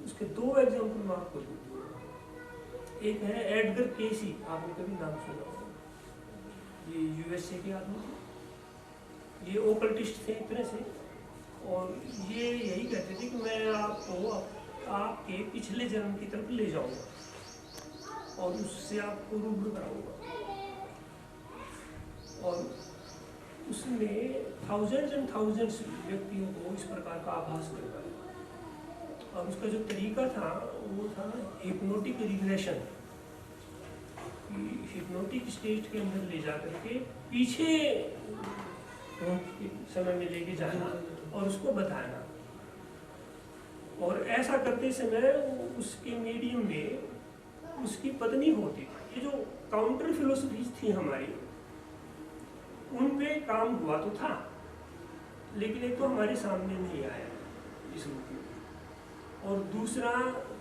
Speaker 4: उसके 2 एग्जाम्पल मैं आपको दूँ। एक है एडगर केसी, आपने कभी नाम सुना होगा, ये यूएसए के आदमी थे। ये ओकल्टिस्ट थे एक तरह से, और ये यही कहते थे कि मैं आपको आपके पिछले जन्म की तरफ ले जाऊंगा और उससे आपको रूबरू कराऊंगा। और उसने थाउजेंड्स एंड थाउजेंड्स व्यक्तियों को इस प्रकार का आभास करवाया। और उसका जो तरीका था वो था हिप्नोटिक रिग्रेशन, हिप्नोटिक स्टेट के अंदर ले जा करके पीछे समय में लेके जाना और उसको बताना। और ऐसा करते समय उसके मीडियम में उसकी पत्नी होती थी। ये जो काउंटर फिलोसफीज थी हमारी, उन पे काम हुआ तो था, लेकिन एक तो हमारे सामने नहीं आया इस रूप में, और दूसरा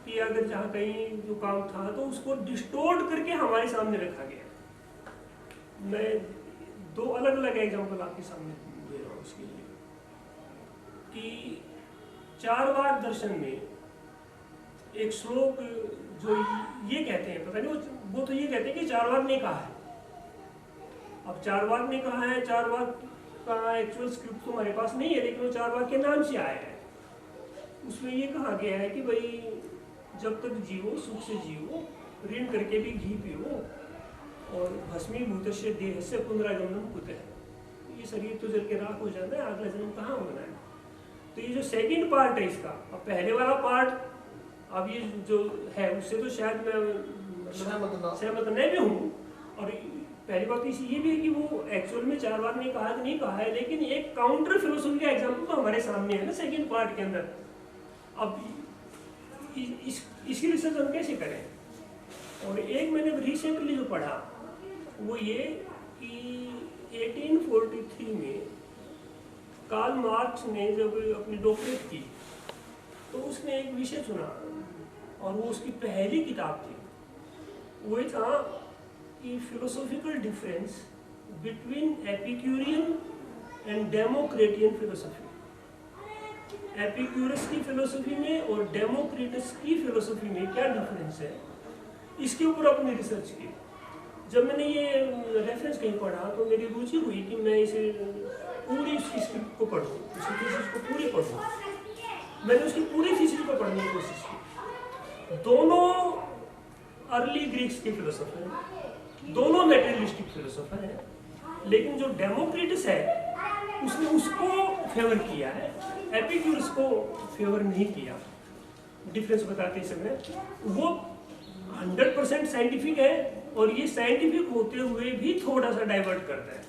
Speaker 4: कि अगर जहाँ कहीं जो काम था तो उसको डिस्टोर्ट करके हमारे सामने रखा गया। मैं 2 अलग अलग एग्जांपल आपके सामने दे रहा हूँ इसके लिए। कि चारवाक दर्शन में एक श्लोक जो ये कहते हैं, पता नहीं वो तो ये कहते हैं कि चारवाक ने कहा है। अब चारवाक ने कहा है, चारवाक का एक्चुअल स्क्रिप्ट तो हमारे पास नहीं है, लेकिन वो चारवाक के नाम से आया है। उसमें ये कहा गया है कि भाई जब तक जीवो सुख से जीवो, ऋण करके भी घी पियो, और भस्मीभूत से देह से पुनरागमनम कुतः। ये शरीर तो जल के राख हो जाता है, अगला जन्म कहाँ होना है। तो ये जो सेकंड पार्ट है इसका, अब पहले वाला पार्ट अब ये जो है उससे तो शायद मैं सहमत नहीं भी हूँ। और पहली बात ये भी है कि वो एक्चुअल में चारवाक ने कहा कि नहीं कहा है, लेकिन एक काउंटर फिलोसफी का एग्जाम्पल तो हमारे सामने है ना सेकंड पार्ट के अंदर। अब इसकी रिसर्च हम कैसे करें। और एक मैंने रिसेंटली जो पढ़ा वो ये कि 1843 में कार्ल मार्क्स ने जब अपनी डॉक्टरेट की तो उसने एक विषय चुना, और वो उसकी पहली किताब थी। वो ये था कि philosophical difference between Epicurean and Democritean philosophy. Epicurus की फिलोसफी में और डेमोक्रेटस की फिलोसफी में क्या डिफरेंस है, इसके ऊपर अपनी रिसर्च की। जब मैंने ये रेफरेंस कहीं पढ़ा तो मेरी रुचि हुई कि मैं इसे पूरी उसकी स्क्रिप्ट को पढूं, उसकी थीसिस को पूरी पढूं। मैंने उसकी पूरी थीसिस को पढ़ने की कोशिश की। दोनों अर्ली ग्रीक्स के फिलोसोफर हैं, दोनों मेटेरियलिस्टिक फिलोसोफर हैं, लेकिन जो डेमोक्रिटस है उसने उसको फेवर किया है, एपिक्यूरस को फेवर नहीं किया। डिफरेंस बताते समय वो 100% साइंटिफिक है और ये साइंटिफिक होते हुए भी थोड़ा सा डाइवर्ट करता है।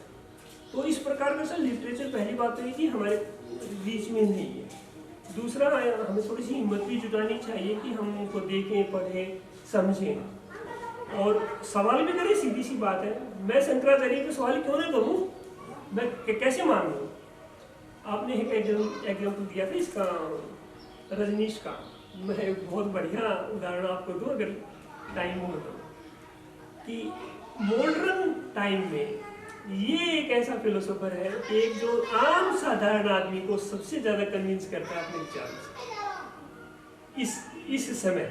Speaker 4: तो इस प्रकार का सर लिटरेचर पहली बात तो ये कि हमारे बीच में नहीं है। दूसरा, हमें थोड़ी सी हिम्मत भी जुटानी चाहिए कि हम उनको देखें, पढ़ें, समझें और सवाल भी करें। सीधी सी बात है, मैं शंकराचार्य पे सवाल क्यों ना करूँ, मैं कैसे मान लूँ? आपने एक एग्जाम्पल दिया था इसका, रजनीश का। मैं एक बहुत बढ़िया उदाहरण आपको दूँ अगर टाइम हो तो, कि मॉडर्न टाइम में ये एक ऐसा फिलोसोफर है कि एक जो आम साधारण आदमी को सबसे ज्यादा कन्विंस करता है अपने विचारों से इस समय,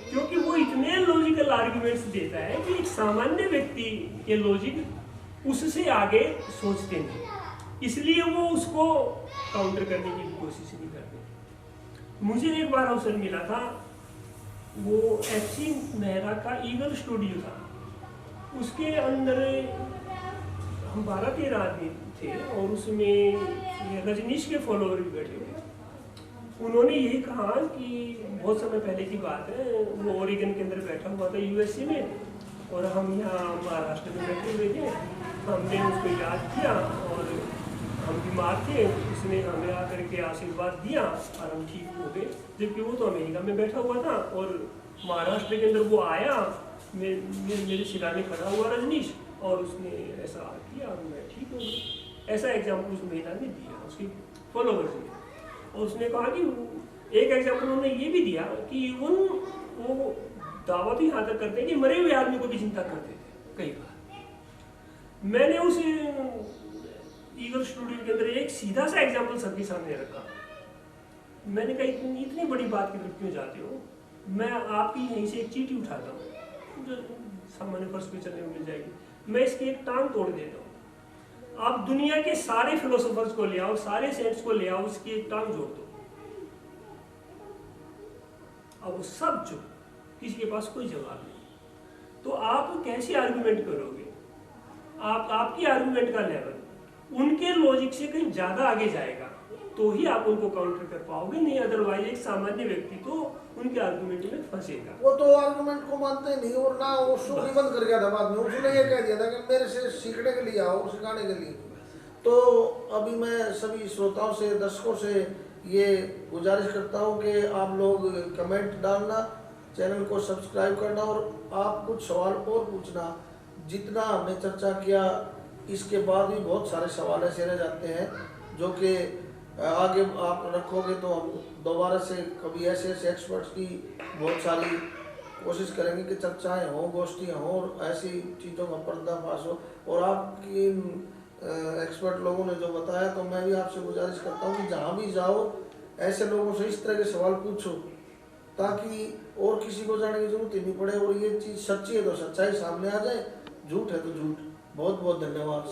Speaker 4: क्योंकि वो इतने लॉजिकल आर्गुमेंट्स देता है कि एक सामान्य व्यक्ति के लॉजिक उससे आगे सोचते नहीं, इसलिए वो उसको काउंटर करने की कोशिश नहीं करते। मुझे एक बार अवसर मिला था, वो FC मेहरा का ईगल स्टूडियो था, उसके अंदर हम 12-13 आदमी थे और उसमें रजनीश के फॉलोअर भी बैठे हुए। उन्होंने यही कहा कि बहुत समय पहले की बात है, वो ओरेगन के अंदर बैठा हुआ था USA में और हम यहाँ महाराष्ट्र में बैठे हुए थे। हमने उसको याद किया और हम बीमार थे, उसने हमें आकर के आशीर्वाद दिया और हम ठीक हो गए, जबकि वो तो अमेरिका में बैठा हुआ था। और महाराष्ट्र के अंदर वो आया, मेरे सिराने खड़ा हुआ रजनीश और उसने ऐसा किया और मैं ठीक हो गया। ऐसा एग्जाम्पल उस महिला ने दिया उसकी फॉलोवर्स ने। और उसने कहा कि एक एग्जाम्पल उन्होंने ये भी दिया कि इवन वो दावा भी यहाँ तक करते हैं कि मरे हुए आदमी को भी चिंता करते थे कई बार। मैंने उस ईगल स्टूडियो के अंदर एक सीधा सा एग्जाम्पल सबके सामने रखा। मैंने कहा इतनी बड़ी बात की तरफ क्यों जाते हो, मैं आपकी यहीं से एक चीटी उठाता हूँ जो सामान्य फर्श पे चलने में मिल जाएगी, मैं इसकी एक टांग तोड़ देता हूँ। आप दुनिया के सारे फिलोसोफर्स को ले आओ, सारे सेंट्स को ले आओ, उसकी एक टांग जोड़ दो, अब वो सब जो किसी के पास कोई जवाब नहीं। तो आप कैसे आर्गुमेंट करोगे? आपकी आर्गुमेंट का लेवल उनके लॉजिक से कहीं ज्यादा आगे जाएगा तो ही आप उनको काउंटर कर पाओगे, नहीं अदरवाइज एक सामान्य व्यक्ति तो उनके आर्गुमेंट में फंसेगा।
Speaker 1: वो तो आर्गुमेंट को मानते नहीं और ना वो शो भी बंद कर गया था बाद में। उसने ये कह दिया था कि मेरे से सीखने के लिए आओ, सिखाने के लिए। तो अभी मैं सभी श्रोताओं से, दर्शकों से ये गुजारिश करता हूँ कि आप लोग कमेंट डालना, चैनल को सब्सक्राइब करना और आप कुछ सवाल और पूछना। जितना हमने चर्चा किया इसके बाद भी बहुत सारे सवाल ऐसे रह जाते हैं जो कि आगे आप रखोगे तो हम दोबारा से कभी ऐसे एक्सपर्ट्स की बहुत सारी कोशिश करेंगे कि चर्चाएं हों, गोष्ठियाँ हों और ऐसी चीज़ों का पर्दाफाश हो। और आपकी एक्सपर्ट लोगों ने जो बताया, तो मैं भी आपसे गुजारिश करता हूँ कि जहाँ भी जाओ ऐसे लोगों से इस तरह के सवाल पूछो ताकि और किसी को जाने की जरूरत ही नहीं पड़े और ये चीज़ सच्ची है तो सच्चाई सामने आ जाए, झूठ है तो झूठ। बहुत बहुत धन्यवाद।